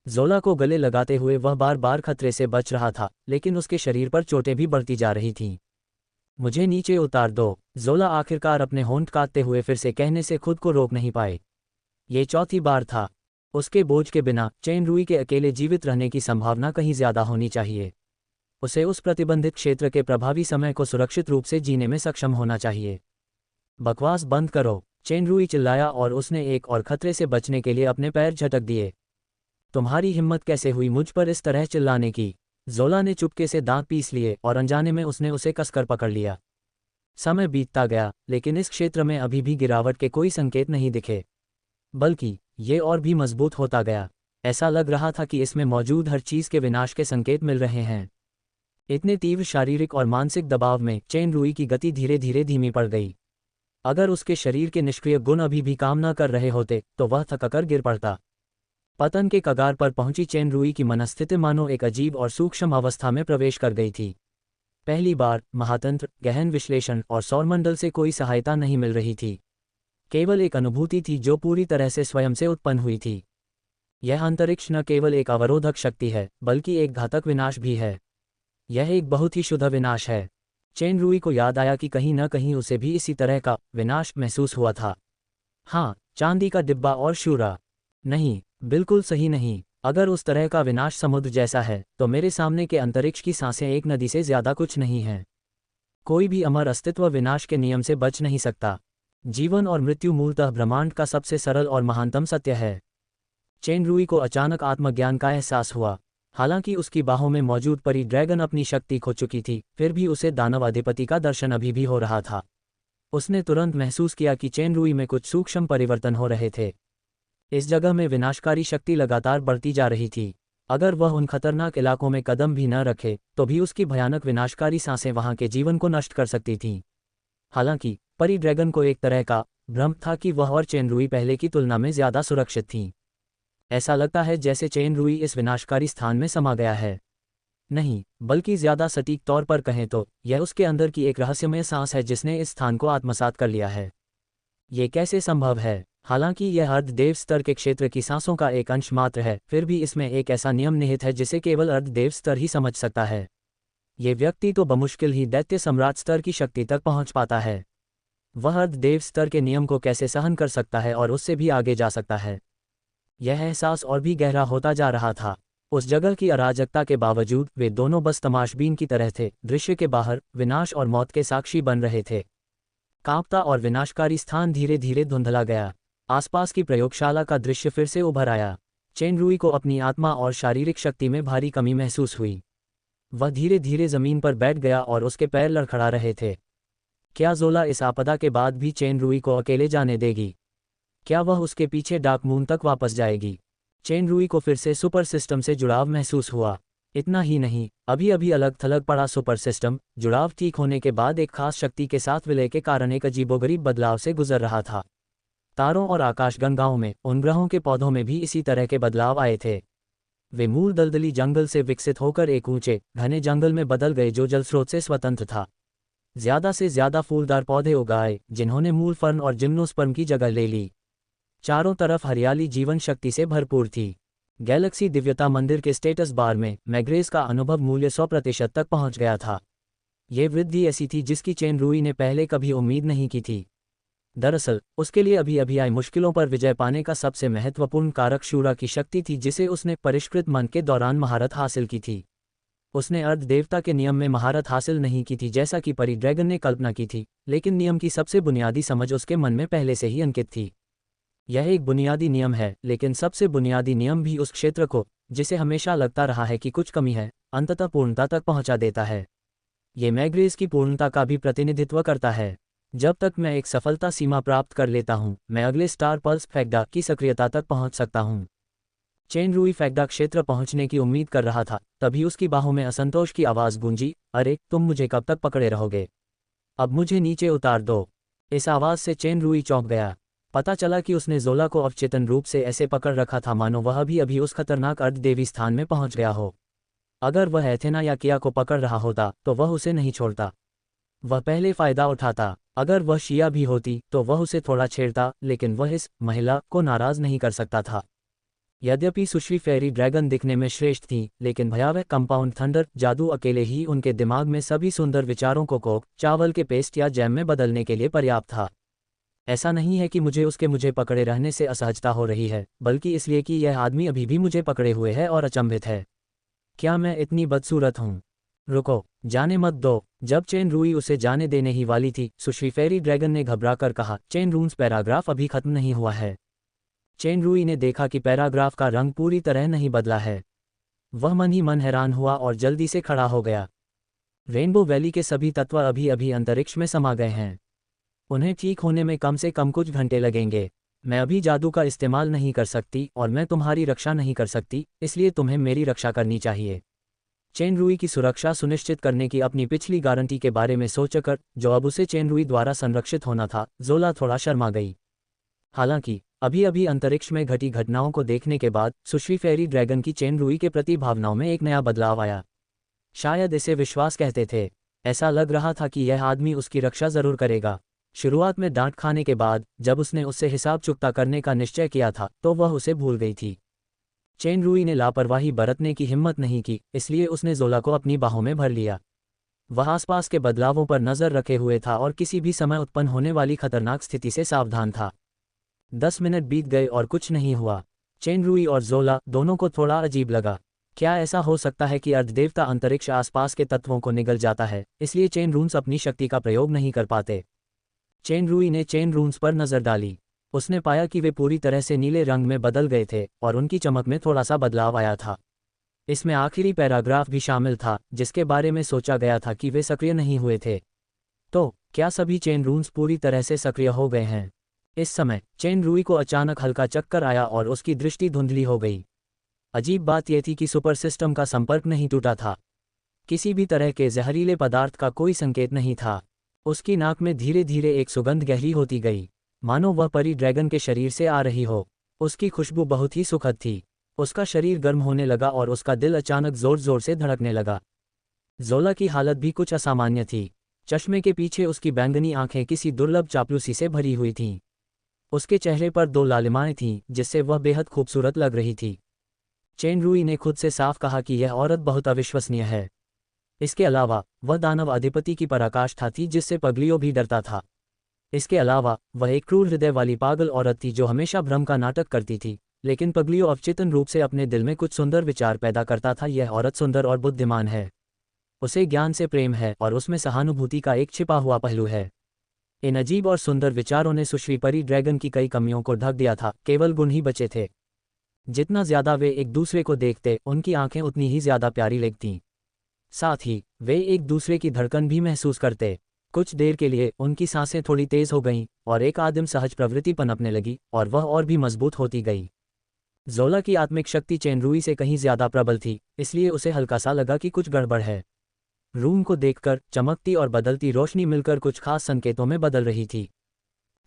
ज़ोला को गले लगाते हुए वह बार बार खतरे से बच रहा था, लेकिन उसके शरीर पर चोटें भी बढ़ती जा रही थीं। मुझे नीचे उतार दो। ज़ोला आखिरकार अपने होंठ काटते हुए फिर से कहने से खुद को रोक नहीं पाए। ये चौथी बार था। उसके बोझ के बिना चेन रूई के अकेले जीवित रहने की संभावना कहीं ज्यादा होनी चाहिए। उसे उस प्रतिबंधित क्षेत्र के प्रभावी समय को सुरक्षित रूप से जीने में सक्षम होना चाहिए। बकवास बंद करो, चेन रूई चिल्लाया और उसने एक और खतरे से बचने के लिए अपने पैर झटक दिए। तुम्हारी हिम्मत कैसे हुई मुझ पर इस तरह चिल्लाने की? ज़ोला ने चुपके से दांत पीस लिए और अनजाने में उसने उसे कसकर पकड़ लिया। समय बीतता गया, लेकिन इस क्षेत्र में अभी भी गिरावट के कोई संकेत नहीं दिखे, बल्कि ये और भी मजबूत होता गया। ऐसा लग रहा था कि इसमें मौजूद हर चीज़ के विनाश के संकेत मिल रहे हैं। इतने तीव्र शारीरिक और मानसिक दबाव में चेन रूई की गति धीरे धीरे धीमी पड़ गई। अगर उसके शरीर के निष्क्रिय गुण अभी भी काम न कर रहे होते तो वह थककर गिर पड़ता। पतन के कगार पर पहुंची चेन रूई की मनस्थिति मानो एक अजीब और सूक्ष्म अवस्था में प्रवेश कर गई थी। पहली बार महातंत्र, गहन विश्लेषण और सौरमंडल से कोई सहायता नहीं मिल रही थी। केवल एक अनुभूति थी जो पूरी तरह से स्वयं से उत्पन्न हुई थी। यह अंतरिक्ष न केवल एक अवरोधक शक्ति है, बल्कि एक घातक विनाश भी है। यह एक बहुत ही शुद्ध विनाश है। चेन रूई को याद आया कि कहीं न कहीं उसे भी इसी तरह का विनाश महसूस हुआ था। हाँ, चांदी का डिब्बा और शूरा। नहीं, बिल्कुल सही नहीं। अगर उस तरह का विनाश समुद्र जैसा है, तो मेरे सामने के अंतरिक्ष की सांसें एक नदी से ज्यादा कुछ नहीं हैं। कोई भी अमर अस्तित्व विनाश के नियम से बच नहीं सकता। जीवन और मृत्यु मूलतः ब्रह्मांड का सबसे सरल और महानतम सत्य है। चेन रूई को अचानक आत्मज्ञान का एहसास हुआ। हालांकि उसकी बाहों में मौजूद परी ड्रैगन अपनी शक्ति खो चुकी थी, फिर भी उसे दानव अधिपति का दर्शन अभी भी हो रहा था। उसने तुरंत महसूस किया कि चेन रूई में कुछ सूक्ष्म परिवर्तन हो रहे थे। इस जगह में विनाशकारी शक्ति लगातार बढ़ती जा रही थी। अगर वह उन खतरनाक इलाकों में कदम भी न रखे, तो भी उसकी भयानक विनाशकारी सांसें वहां के जीवन को नष्ट कर सकती थीं। हालांकि परी ड्रैगन को एक तरह का भ्रम था कि वह और चेन रूई पहले की तुलना में ज्यादा सुरक्षित थीं। ऐसा लगता है जैसे चेन रूई इस विनाशकारी स्थान में समा गया है। नहीं, बल्कि ज्यादा सटीक तौर पर कहें तो यह उसके अंदर की एक रहस्यमय सांस है जिसने इस स्थान को आत्मसात कर लिया है। ये कैसे संभव है? हालांकि यह अर्धदेव स्तर के क्षेत्र की सांसों का एक अंश मात्र है, फिर भी इसमें एक ऐसा नियम निहित है जिसे केवल अर्धदेव स्तर ही समझ सकता है। ये व्यक्ति तो बमुश्किल ही दैत्य सम्राट स्तर की शक्ति तक पहुंच पाता है। वह अर्धदेव स्तर के नियम को कैसे सहन कर सकता है और उससे भी आगे जा सकता है? यह एहसास और भी गहरा होता जा रहा था। उस जगह की अराजकता के बावजूद वे दोनों बस तमाशबीन की तरह थे, दृश्य के बाहर विनाश और मौत के साक्षी बन रहे थे। कांपता और विनाशकारी स्थान धीरे धीरे धुंधला गया। आसपास की प्रयोगशाला का दृश्य फिर से उभर आया। चेन रूई को अपनी आत्मा और शारीरिक शक्ति में भारी कमी महसूस हुई। वह धीरे धीरे जमीन पर बैठ गया और उसके पैर लड़खड़ा रहे थे। क्या ज़ोला इस आपदा के बाद भी चेन रूई को अकेले जाने देगी? क्या वह उसके पीछे डार्क मून तक वापस जाएगी? चेन रूई को फिर से सुपर सिस्टम से जुड़ाव महसूस हुआ। इतना ही नहीं, अभी अभी अलग थलग पड़ा सुपर सिस्टम जुड़ाव ठीक होने के बाद एक खास शक्ति के साथ विलय के कारण एक अजीबोगरीब बदलाव से गुजर रहा था। तारों और आकाशगंगाओं में, उन ग्रहों के पौधों में भी इसी तरह के बदलाव आए थे। वे मूल दलदली जंगल से विकसित होकर एक ऊंचे घने जंगल में बदल गए जो जलस्रोत से स्वतंत्र था। ज्यादा से ज्यादा फूलदार पौधे उगाए जिन्होंने मूल फर्न और जिम्नोस्पर्म की जगह ले ली। चारों तरफ हरियाली जीवन शक्ति से भरपूर थी। गैलेक्सी दिव्यता मंदिर के स्टेटस बार में मैग्रेस का अनुभव मूल्य 100% तक पहुंच गया था। ये वृद्धि ऐसी थी जिसकी चेन रूई ने पहले कभी उम्मीद नहीं की थी। दरअसल उसके लिए अभी अभी आई मुश्किलों पर विजय पाने का सबसे महत्वपूर्ण कारक शूरा की शक्ति थी, जिसे उसने परिष्कृत मन के दौरान महारत हासिल की थी। उसने अर्ध देवता के नियम में महारत हासिल नहीं की थी जैसा कि परी ड्रैगन ने कल्पना की थी, लेकिन नियम की सबसे बुनियादी समझ उसके मन में पहले से ही अंकित थी। यह एक बुनियादी नियम है, लेकिन सबसे बुनियादी नियम भी उस क्षेत्र को, जिसे हमेशा लगता रहा है कि कुछ कमी है, अंततः पूर्णता तक पहुंचा देता है। ये मैग्रेस की पूर्णता का भी प्रतिनिधित्व करता है। जब तक मैं एक सफलता सीमा प्राप्त कर लेता हूं, मैं अगले स्टार पल्स फैक्डा की सक्रियता तक पहुंच सकता हूं। चेन रूई फैक्डा क्षेत्र पहुंचने की उम्मीद कर रहा था, तभी उसकी बाहों में असंतोष की आवाज़ गूंजी, अरे तुम मुझे कब तक पकड़े रहोगे? अब मुझे नीचे उतार दो। इस आवाज़ से चेन रूई चौंक गया। पता चला कि उसने जोला को अवचेतन रूप से ऐसे पकड़ रखा था मानो वह अभी अभी उस खतरनाक अर्धदेवी स्थान में पहुंच गया हो। अगर वह एथेना या किया को पकड़ रहा होता तो वह उसे नहीं छोड़ता। वह पहले फायदा उठाता। अगर वह शिया भी होती तो वह उसे थोड़ा छेड़ता, लेकिन वह इस महिला को नाराज नहीं कर सकता था। यद्यपि सुश्री फेरी ड्रैगन दिखने में श्रेष्ठ थी, लेकिन भयावह कंपाउंड थंडर जादू अकेले ही उनके दिमाग में सभी सुंदर विचारों को कोक चावल के पेस्ट या जैम में बदलने के लिए पर्याप्त था। ऐसा नहीं है कि मुझे पकड़े रहने से असहजता हो रही है, बल्कि इसलिए कि यह आदमी अभी भी मुझे पकड़े हुए है और अचंभित है। क्या मैं इतनी बदसूरत हूँ? रुको, जाने मत दो। जब चेन रूई उसे जाने देने ही वाली थी, सुश्री फेरी ड्रैगन ने घबराकर कहा, चेन रून्स पैराग्राफ अभी खत्म नहीं हुआ है। चेन रूई ने देखा कि पैराग्राफ का रंग पूरी तरह नहीं बदला है। वह मन ही मन हैरान हुआ और जल्दी से खड़ा हो गया। रेनबो वैली के सभी तत्व अभी अभी अंतरिक्ष में समा गए हैं। उन्हें ठीक होने में कम से कम कुछ घंटे लगेंगे। मैं अभी जादू का इस्तेमाल नहीं कर सकती और मैं तुम्हारी रक्षा नहीं कर सकती, इसलिए तुम्हें मेरी रक्षा करनी चाहिए। चेन रूई की सुरक्षा सुनिश्चित करने की अपनी पिछली गारंटी के बारे में सोचकर, जो अब उसे चेन रूई द्वारा संरक्षित होना था, जोला थोड़ा शर्मा गई। हालांकि अभी अभी अंतरिक्ष में घटी घटनाओं को देखने के बाद सुश्री फेरी ड्रैगन की चेन रूई के प्रति भावनाओं में एक नया बदलाव आया। शायद इसे विश्वास कहते थे। ऐसा लग रहा था कि यह आदमी उसकी रक्षा जरूर करेगा। शुरुआत में डांट खाने के बाद, जब उसने उससे हिसाब चुकता करने का निश्चय किया था, तो वह उसे भूल गई थी। चेन रूई ने लापरवाही बरतने की हिम्मत नहीं की, इसलिए उसने जोला को अपनी बाहों में भर लिया। वह आसपास के बदलावों पर नजर रखे हुए था और किसी भी समय उत्पन्न होने वाली खतरनाक स्थिति से सावधान था। 10 मिनट बीत गए और कुछ नहीं हुआ। चेन रूई और जोला दोनों को थोड़ा अजीब लगा। क्या ऐसा हो सकता है कि अर्धदेवता अंतरिक्ष आसपास के तत्वों को निगल जाता है, इसलिए चेन रून्स अपनी शक्ति का प्रयोग नहीं कर पाते? चेन रूई ने चेन रून्स पर नजर डाली। उसने पाया कि वे पूरी तरह से नीले रंग में बदल गए थे और उनकी चमक में थोड़ा सा बदलाव आया था। इसमें आखिरी पैराग्राफ भी शामिल था, जिसके बारे में सोचा गया था कि वे सक्रिय नहीं हुए थे। तो क्या सभी चेन रून्स पूरी तरह से सक्रिय हो गए हैं? इस समय चेन रूई को अचानक हल्का चक्कर आया और उसकी दृष्टि धुंधली हो गई। अजीब बात यह थी कि सुपर सिस्टम का संपर्क नहीं टूटा था। किसी भी तरह के जहरीले पदार्थ का कोई संकेत नहीं था। उसकी नाक में धीरे धीरे एक सुगंध गहरी होती गई, मानो वह परी ड्रैगन के शरीर से आ रही हो। उसकी खुशबू बहुत ही सुखद थी। उसका शरीर गर्म होने लगा और उसका दिल अचानक जोर जोर से धड़कने लगा। जोला की हालत भी कुछ असामान्य थी। चश्मे के पीछे उसकी बैंगनी आंखें किसी दुर्लभ चापलूसी से भरी हुई थीं। उसके चेहरे पर 2 लालिमाएं थीं, जिससे वह बेहद खूबसूरत लग रही थी। चेन रूई ने खुद से साफ कहा कि यह औरत बहुत अविश्वसनीय है। इसके अलावा वह दानव अधिपति की पराकाष्ठा थी, जिससे पगलियो भी डरता था। इसके अलावा वह एक क्रूर हृदय वाली पागल औरत थी जो हमेशा भ्रम का नाटक करती थी, लेकिन पगलियो अवचेतन रूप से अपने दिल में कुछ सुंदर विचार पैदा करता था। यह औरत सुंदर और बुद्धिमान है। उसे ज्ञान से प्रेम है और उसमें सहानुभूति का एक छिपा हुआ पहलू है। इन अजीब और सुंदर विचारों ने सुश्री परी ड्रैगन की कई कमियों को ढक दिया था, केवल गुण ही बचे थे। जितना ज्यादा वे एक दूसरे को देखते, उनकी आंखें उतनी ही ज्यादा प्यारी लगतीं। साथ ही वे एक दूसरे की धड़कन भी महसूस करते। कुछ देर के लिए उनकी सांसें थोड़ी तेज हो गईं और एक आदिम सहज प्रवृत्ति पनपने लगी और वह और भी मजबूत होती गई। जोला की आत्मिक शक्ति चेन रूई से कहीं ज्यादा प्रबल थी, इसलिए उसे हल्का सा लगा कि कुछ गड़बड़ है। रूम को देखकर चमकती और बदलती रोशनी मिलकर कुछ खास संकेतों में बदल रही थी।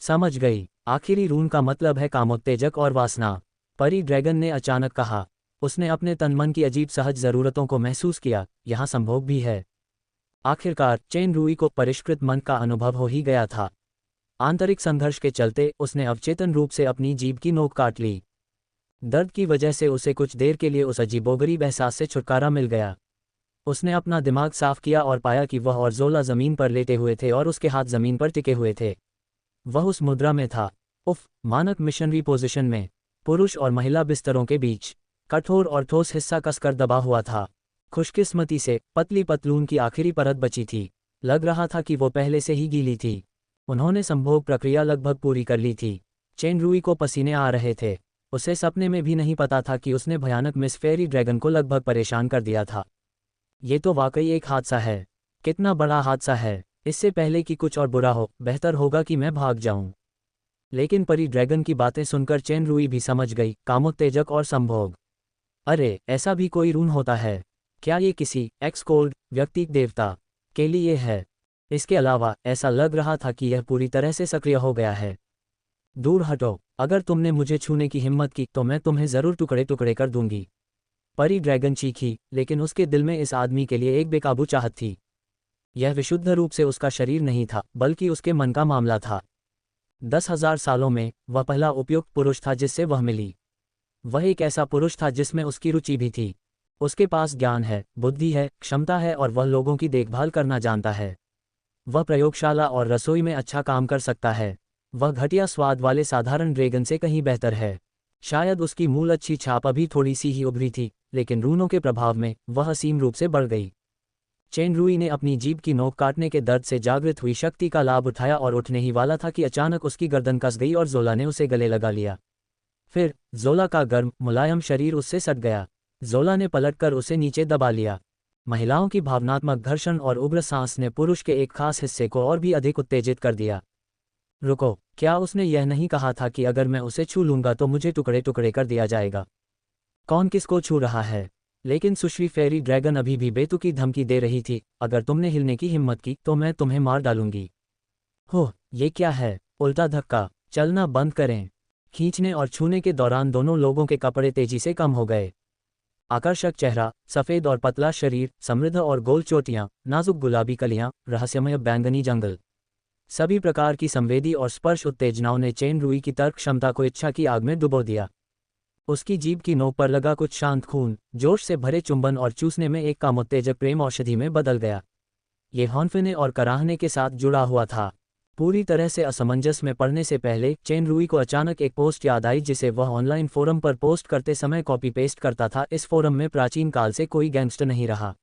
समझ गई, आखिरी रून का मतलब है कामोत्तेजक और वासना, परी ड्रैगन ने अचानक कहा। उसने अपने तन मन की अजीब सहज जरूरतों को महसूस किया, यहाँ संभोग भी है। आखिरकार चेन रूई को परिष्कृत मन का अनुभव हो ही गया था। आंतरिक संघर्ष के चलते उसने अवचेतन रूप से अपनी जीभ की नोक काट ली। दर्द की वजह से उसे कुछ देर के लिए उस अजीबोगरीब एहसास से छुटकारा मिल गया। उसने अपना दिमाग साफ किया और पाया कि वह और ज़ोला ज़मीन पर लेटे हुए थे और उसके हाथ ज़मीन पर टिके हुए थे। वह उस मुद्रा में था। उफ, मानक मिशनरी पोजीशन में, पुरुष और महिला बिस्तरों के बीच, कठोर और ठोस हिस्सा कसकर दबा हुआ था। खुशकिस्मती से पतली पतलून की आखिरी परत बची थी। लग रहा था कि वो पहले से ही गीली थी। उन्होंने संभोग प्रक्रिया लगभग पूरी कर ली थी। चेन रुई को पसीने आ रहे थे। उसे सपने में भी नहीं पता था कि उसने भयानक मिस फेरी ड्रैगन को लगभग परेशान कर दिया था। ये तो वाकई एक हादसा है। कितना बड़ा हादसा है। इससे पहले कि कुछ और बुरा हो, बेहतर होगा कि मैं भाग जाऊं। लेकिन परी ड्रैगन की बातें सुनकर चेन रुई भी समझ गई, कामोत्तेजक और संभोग। अरे, ऐसा भी कोई रून होता है? क्या ये किसी एक्स-कोल्ड व्यक्ति देवता के लिए है? इसके अलावा ऐसा लग रहा था कि यह पूरी तरह से सक्रिय हो गया है। दूर हटो, अगर तुमने मुझे छूने की हिम्मत की तो मैं तुम्हें जरूर टुकड़े टुकड़े कर दूंगी। परी ड्रैगन चीखी, लेकिन उसके दिल में इस आदमी के लिए एक बेकाबू चाहत थी। यह विशुद्ध रूप से उसका शरीर नहीं था, बल्कि उसके मन का मामला था। 10,000 सालों में वह पहला उपयुक्त पुरुष था जिससे वह मिली। वह एक ऐसा पुरुष था जिसमें उसकी रुचि भी थी। उसके पास ज्ञान है, बुद्धि है, क्षमता है और वह लोगों की देखभाल करना जानता है। वह प्रयोगशाला और रसोई में अच्छा काम कर सकता है। वह घटिया स्वाद वाले साधारण ड्रैगन से कहीं बेहतर है। शायद उसकी मूल अच्छी छाप अभी थोड़ी सी ही उभरी थी, लेकिन रूनों के प्रभाव में वह असीम रूप से बढ़ गई। चेन रुई ने अपनी जीभ की नोक काटने के दर्द से जागृत हुई शक्ति का लाभ उठाया और उठने ही वाला था कि अचानक उसकी गर्दन कस गई और ज़ोला ने उसे गले लगा लिया। फिर ज़ोला का गर्म, मुलायम शरीर उससे सट गया। ज़ोला ने पलटकर उसे नीचे दबा लिया। महिलाओं की भावनात्मक घर्षण और उग्र सांस ने पुरुष के एक खास हिस्से को और भी अधिक उत्तेजित कर दिया। रुको, क्या उसने यह नहीं कहा था कि अगर मैं उसे छू लूंगा तो मुझे टुकड़े टुकड़े कर दिया जाएगा? कौन किसको छू रहा है? लेकिन सुश्री फेरी ड्रैगन अभी भी बेतुकी धमकी दे रही थी, अगर तुमने हिलने की हिम्मत की तो मैं तुम्हें मार डालूंगी। हो, ये क्या है? उल्टा धक्का। चलना बंद करें। खींचने और छूने के दौरान दोनों लोगों के कपड़े तेजी से कम हो गए। आकर्षक चेहरा, सफ़ेद और पतला शरीर, समृद्ध और गोल चोटियां, नाजुक गुलाबी कलियां, रहस्यमय बैंगनी जंगल। सभी प्रकार की संवेदी और स्पर्श उत्तेजनाओं ने चेन रुई की तर्क क्षमता को इच्छा की आग में डुबो दिया। उसकी जीभ की नोक पर लगा कुछ शांत खून जोश से भरे चुंबन और चूसने में एक कामोत्तेजक प्रेम औषधि में बदल गया। ये हौंफने और कराहने के साथ जुड़ा हुआ था। पूरी तरह से असमंजस में पड़ने से पहले चेन रुई को अचानक एक पोस्ट याद आई जिसे वह ऑनलाइन फोरम पर पोस्ट करते समय कॉपी पेस्ट करता था। इस फोरम में प्राचीन काल से कोई गैंगस्टर नहीं रहा।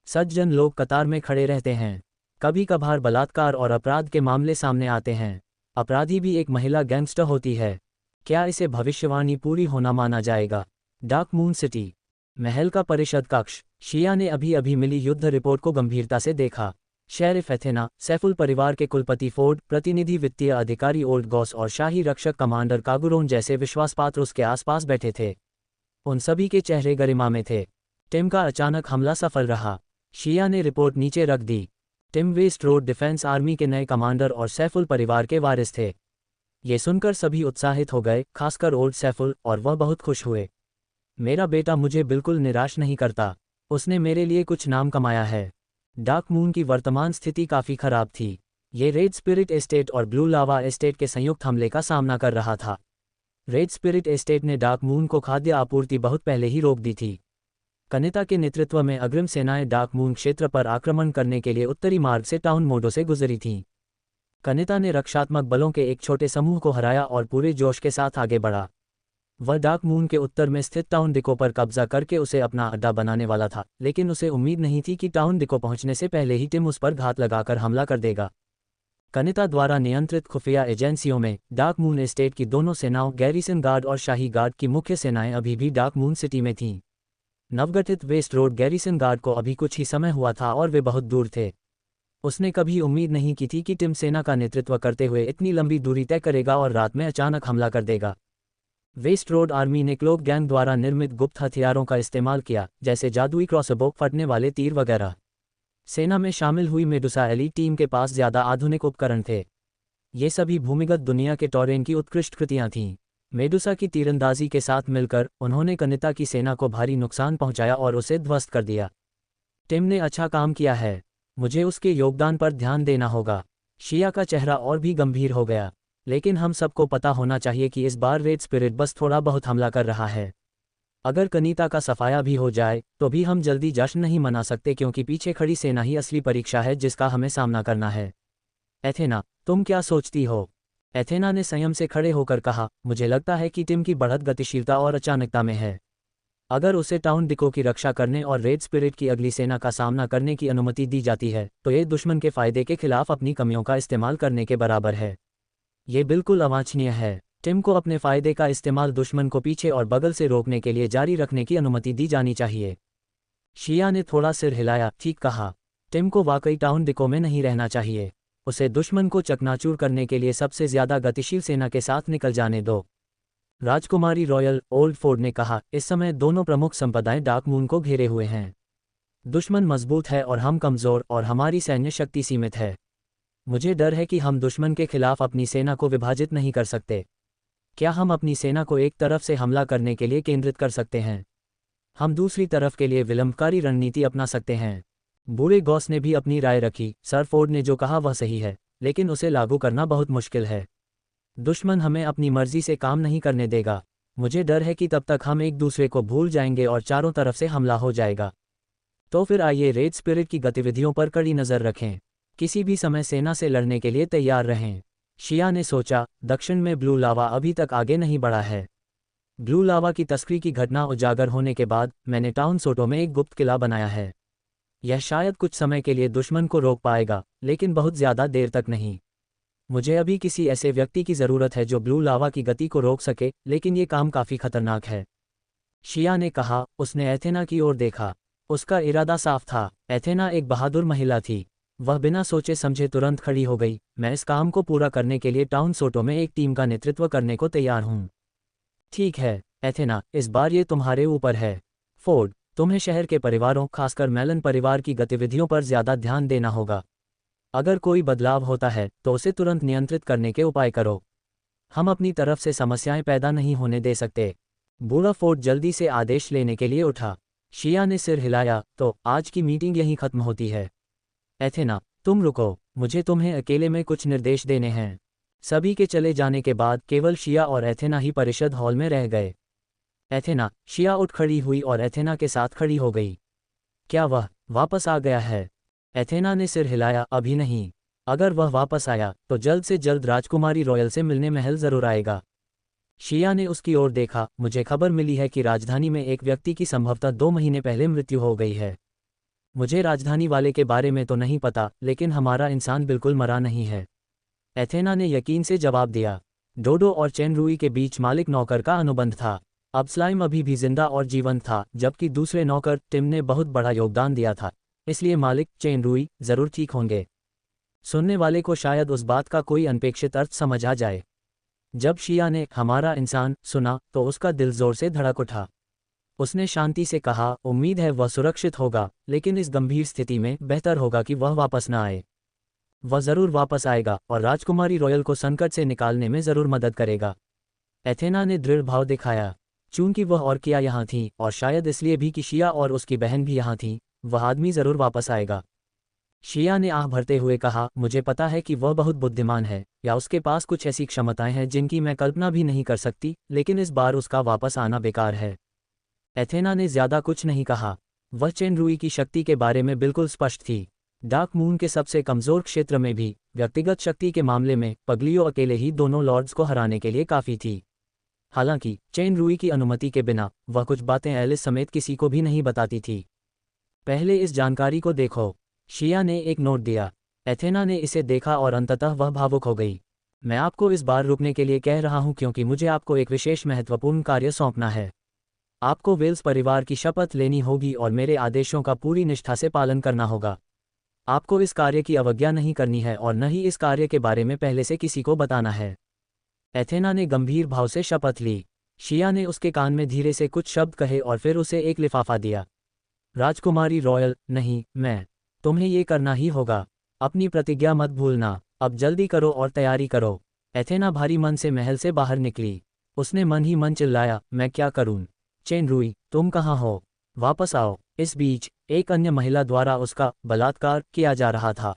सज्जन लोग कतार में खड़े रहते हैं। कभी कभार बलात्कार और अपराध के मामले सामने आते हैं। अपराधी भी एक महिला गैंगस्टर होती है। क्या इसे भविष्यवाणी पूरी होना माना जाएगा? डार्क मून सिटी महल का परिषद कक्ष। शिया ने अभी अभी मिली युद्ध रिपोर्ट को गंभीरता से देखा। शेरिफ एथेना, सैफुल परिवार के कुलपति फोर्ड, प्रतिनिधि वित्तीय अधिकारी ओल्ड गॉस और शाही रक्षक कमांडर कागुरोन जैसे विश्वासपात्र उसके आसपास बैठे थे। उन सभी के चेहरे गरिमा में थे। टिम का अचानक हमला सफल रहा। शिया ने रिपोर्ट नीचे रख दी। Tim West Road defence army के नए कमांडर और सैफुल परिवार के वारिस थे। ये सुनकर सभी उत्साहित हो गए, खासकर ओल्ड सैफुल, और वह बहुत खुश हुए। मेरा बेटा मुझे बिल्कुल निराश नहीं करता। उसने मेरे लिए कुछ नाम कमाया है। डार्क मून की वर्तमान स्थिति काफ़ी खराब थी। ये रेड स्पिरिट एस्टेट और ब्लू लावा एस्टेट के संयुक्त हमले का सामना कर रहा था। रेड स्पिरिट एस्टेट ने डार्क मून को खाद्य आपूर्ति बहुत पहले ही रोक दी थी। कनिता के नेतृत्व में अग्रिम सेनाएं डार्क मून क्षेत्र पर आक्रमण करने के लिए उत्तरी मार्ग से टाउन मोडो से गुजरी थीं। कनिता ने रक्षात्मक बलों के एक छोटे समूह को हराया और पूरे जोश के साथ आगे बढ़ा। वह डार्क मून के उत्तर में स्थित टाउन डिको पर कब्जा करके उसे अपना अड्डा बनाने वाला था, लेकिन उसे उम्मीद नहीं थी कि टाउन डिको पहुंचने से पहले ही टिम उस पर घात लगाकर हमला कर देगा। कनिता द्वारा नियंत्रित खुफिया एजेंसियों में डार्क मून एस्टेट की दोनों सेनाओं, गैरिसन गार्ड और शाही गार्ड की मुख्य सेनाएं अभी भी डार्क मून सिटी में थीं। नवगठित वेस्ट रोड गैरिसन गार्ड को अभी कुछ ही समय हुआ था और वे बहुत दूर थे। उसने कभी उम्मीद नहीं की थी कि टिम सेना का नेतृत्व करते हुए इतनी लंबी दूरी तय करेगा और रात में अचानक हमला कर देगा। वेस्ट रोड आर्मी ने क्लोक गैंग द्वारा निर्मित गुप्त हथियारों का इस्तेमाल किया, जैसे जादुई क्रॉसबो, फटने वाले तीर वगैरह। सेना में शामिल हुई मेडुसा एली टीम के पास ज़्यादा आधुनिक उपकरण थे। ये सभी भूमिगत दुनिया के टॉरेन की उत्कृष्ट कृतियां थीं। मेडुसा की तीरंदाजी के साथ मिलकर उन्होंने कनिता की सेना को भारी नुकसान पहुंचाया और उसे ध्वस्त कर दिया। टिम ने अच्छा काम किया है। मुझे उसके योगदान पर ध्यान देना होगा। शिया का चेहरा और भी गंभीर हो गया। लेकिन हम सबको पता होना चाहिए कि इस बार रेड स्पिरिट बस थोड़ा बहुत हमला कर रहा है। अगर कनीता का सफाया भी हो जाए तो भी हम जल्दी जश्न नहीं मना सकते, क्योंकि पीछे खड़ी सेना ही असली परीक्षा है जिसका हमें सामना करना है। एथेना, तुम क्या सोचती हो? एथेना ने संयम से खड़े होकर कहा, मुझे लगता है कि टिम की बढ़त गतिशीलता और अचानकता में है। अगर उसे टाउन डिको की रक्षा करने और रेड स्पिरिट की अगली सेना का सामना करने की अनुमति दी जाती है तो ये दुश्मन के फायदे के खिलाफ अपनी कमियों का इस्तेमाल करने के बराबर है। ये बिल्कुल अवांछनीय है। टिम को अपने फायदे का इस्तेमाल दुश्मन को पीछे और बगल से रोकने के लिए जारी रखने की अनुमति दी जानी चाहिए। शिया ने थोड़ा सिर हिलाया, ठीक कहा। टिम को वाकई टाउन डिको में नहीं रहना चाहिए। उसे दुश्मन को चकनाचूर करने के लिए सबसे ज्यादा गतिशील सेना के साथ निकल जाने दो। राजकुमारी रॉयल ओल्ड फोर्ड ने कहा, इस समय दोनों प्रमुख संपदाएं डार्क मून को घेरे हुए हैं। दुश्मन मजबूत है और हम कमजोर, और हमारी सैन्य शक्ति सीमित है। मुझे डर है कि हम दुश्मन के खिलाफ अपनी सेना को विभाजित नहीं कर सकते। क्या हम अपनी सेना को एक तरफ से हमला करने के लिए केंद्रित कर सकते हैं? हम दूसरी तरफ के लिए विलंबकारी रणनीति अपना सकते हैं। बूढ़े गॉस ने भी अपनी राय रखी। सर फोर्ड ने जो कहा वह सही है, लेकिन उसे लागू करना बहुत मुश्किल है। दुश्मन हमें अपनी मर्जी से काम नहीं करने देगा। मुझे डर है कि तब तक हम एक दूसरे को भूल जाएंगे और चारों तरफ से हमला हो जाएगा। तो फिर आइए रेड स्पिरिट की गतिविधियों पर कड़ी नज़र रखें। किसी भी समय सेना से लड़ने के लिए तैयार रहें। शिया ने सोचा, दक्षिण में ब्लू लावा अभी तक आगे नहीं बढ़ा है। ब्लू लावा की तस्करी की घटना उजागर होने के बाद मैंने टाउन सोटो में एक गुप्त किला बनाया है। यह शायद कुछ समय के लिए दुश्मन को रोक पाएगा, लेकिन बहुत ज़्यादा देर तक नहीं। मुझे अभी किसी ऐसे व्यक्ति की ज़रूरत है जो ब्लू लावा की गति को रोक सके, लेकिन ये काम काफ़ी खतरनाक है। शिया ने कहा। उसने एथेना की ओर देखा। उसका इरादा साफ था। एथेना एक बहादुर महिला थी। वह बिना सोचे समझे तुरंत खड़ी हो गई। मैं इस काम को पूरा करने के लिए टाउन सोटो में एक टीम का नेतृत्व करने को तैयार हूँ। ठीक है एथेना, इस बार ये तुम्हारे ऊपर है। फोर्ड, तुम्हें शहर के परिवारों, खासकर मेलन परिवार की गतिविधियों पर ज्यादा ध्यान देना होगा। अगर कोई बदलाव होता है तो उसे तुरंत नियंत्रित करने के उपाय करो। हम अपनी तरफ से समस्याएं पैदा नहीं होने दे सकते। बूढ़ा फोर्ड जल्दी से आदेश लेने के लिए उठा। शिया ने सिर हिलाया, तो आज की मीटिंग यहीं खत्म होती है। एथेना, तुम रुको, मुझे तुम्हें अकेले में कुछ निर्देश देने हैं। सभी के चले जाने के बाद केवल शिया और एथेना ही परिषद हॉल में रह गए। एथेना, शिया उठ खड़ी हुई और एथेना के साथ खड़ी हो गई। क्या वह वापस आ गया है? एथेना ने सिर हिलाया, अभी नहीं। अगर वह वापस आया तो जल्द से जल्द राजकुमारी रॉयल से मिलने महल जरूर आएगा। शिया ने उसकी ओर देखा। मुझे खबर मिली है कि राजधानी में एक व्यक्ति की संभवतः 2 महीने पहले मृत्यु हो गई है। मुझे राजधानी वाले के बारे में तो नहीं पता, लेकिन हमारा इंसान बिल्कुल मरा नहीं है। एथेना ने यकीन से जवाब दिया। डोडो और चेन रूई के बीच मालिक नौकर का अनुबंध था। अब स्लाइम अभी भी जिंदा और जीवंत था, जबकि दूसरे नौकर टिम ने बहुत बड़ा योगदान दिया था। इसलिए मालिक चेन रूई जरूर ठीक होंगे। सुनने वाले को शायद उस बात का कोई अनपेक्षित अर्थ समझ आ जाए। जब शिया ने हमारा इंसान सुना तो उसका दिल जोर से धड़क उठा। उसने शांति से कहा, उम्मीद है वह सुरक्षित होगा, लेकिन इस गंभीर स्थिति में बेहतर होगा कि वह वापस न आए। वह जरूर वापस आएगा और राजकुमारी रॉयल को संकट से निकालने में जरूर मदद करेगा। एथेना ने दृढ़ भाव दिखाया। चूंकि वह और किया यहाँ थी, और शायद इसलिए भी कि शिया और उसकी बहन भी यहाँ थी, वह आदमी जरूर वापस आएगा। शिया ने आह भरते हुए कहा, मुझे पता है कि वह बहुत बुद्धिमान है, या उसके पास कुछ ऐसी क्षमताएं हैं जिनकी मैं कल्पना भी नहीं कर सकती, लेकिन इस बार उसका वापस आना बेकार है। एथेना ने ज्यादा कुछ नहीं कहा। वह चेन रूई की शक्ति के बारे में बिल्कुल स्पष्ट थी। डार्क मून के सबसे कमजोर क्षेत्र में भी व्यक्तिगत शक्ति के मामले में पगलियो अकेले ही दोनों लॉर्ड्स को हराने के लिए काफी थी। हालांकि चेन रूई की अनुमति के बिना वह कुछ बातें एलिस समेत किसी को भी नहीं बताती थी। पहले इस जानकारी को देखो। शिया ने एक नोट दिया। एथेना ने इसे देखा और अंततः वह भावुक हो गई। मैं आपको इस बार रुकने के लिए कह रहा हूं क्योंकि मुझे आपको एक विशेष महत्वपूर्ण कार्य सौंपना है। आपको वेल्स परिवार की शपथ लेनी होगी और मेरे आदेशों का पूरी निष्ठा से पालन करना होगा। आपको इस कार्य की अवज्ञा नहीं करनी है और न ही इस कार्य के बारे में पहले से किसी को बताना है। एथेना ने गंभीर भाव से शपथ ली। शिया ने उसके कान में धीरे से कुछ शब्द कहे और फिर उसे एक लिफाफा दिया। राजकुमारी रॉयल, नहीं, तुम्हें ये करना ही होगा। अपनी प्रतिज्ञा मत भूलना। अब जल्दी करो और तैयारी करो। एथेना भारी मन से महल से बाहर निकली। उसने मन ही मन चिल्लाया, मैं क्या करूं? चेन रूई, तुम कहाँ हो? वापस आओ। इस बीच एक अन्य महिला द्वारा उसका बलात्कार किया जा रहा था।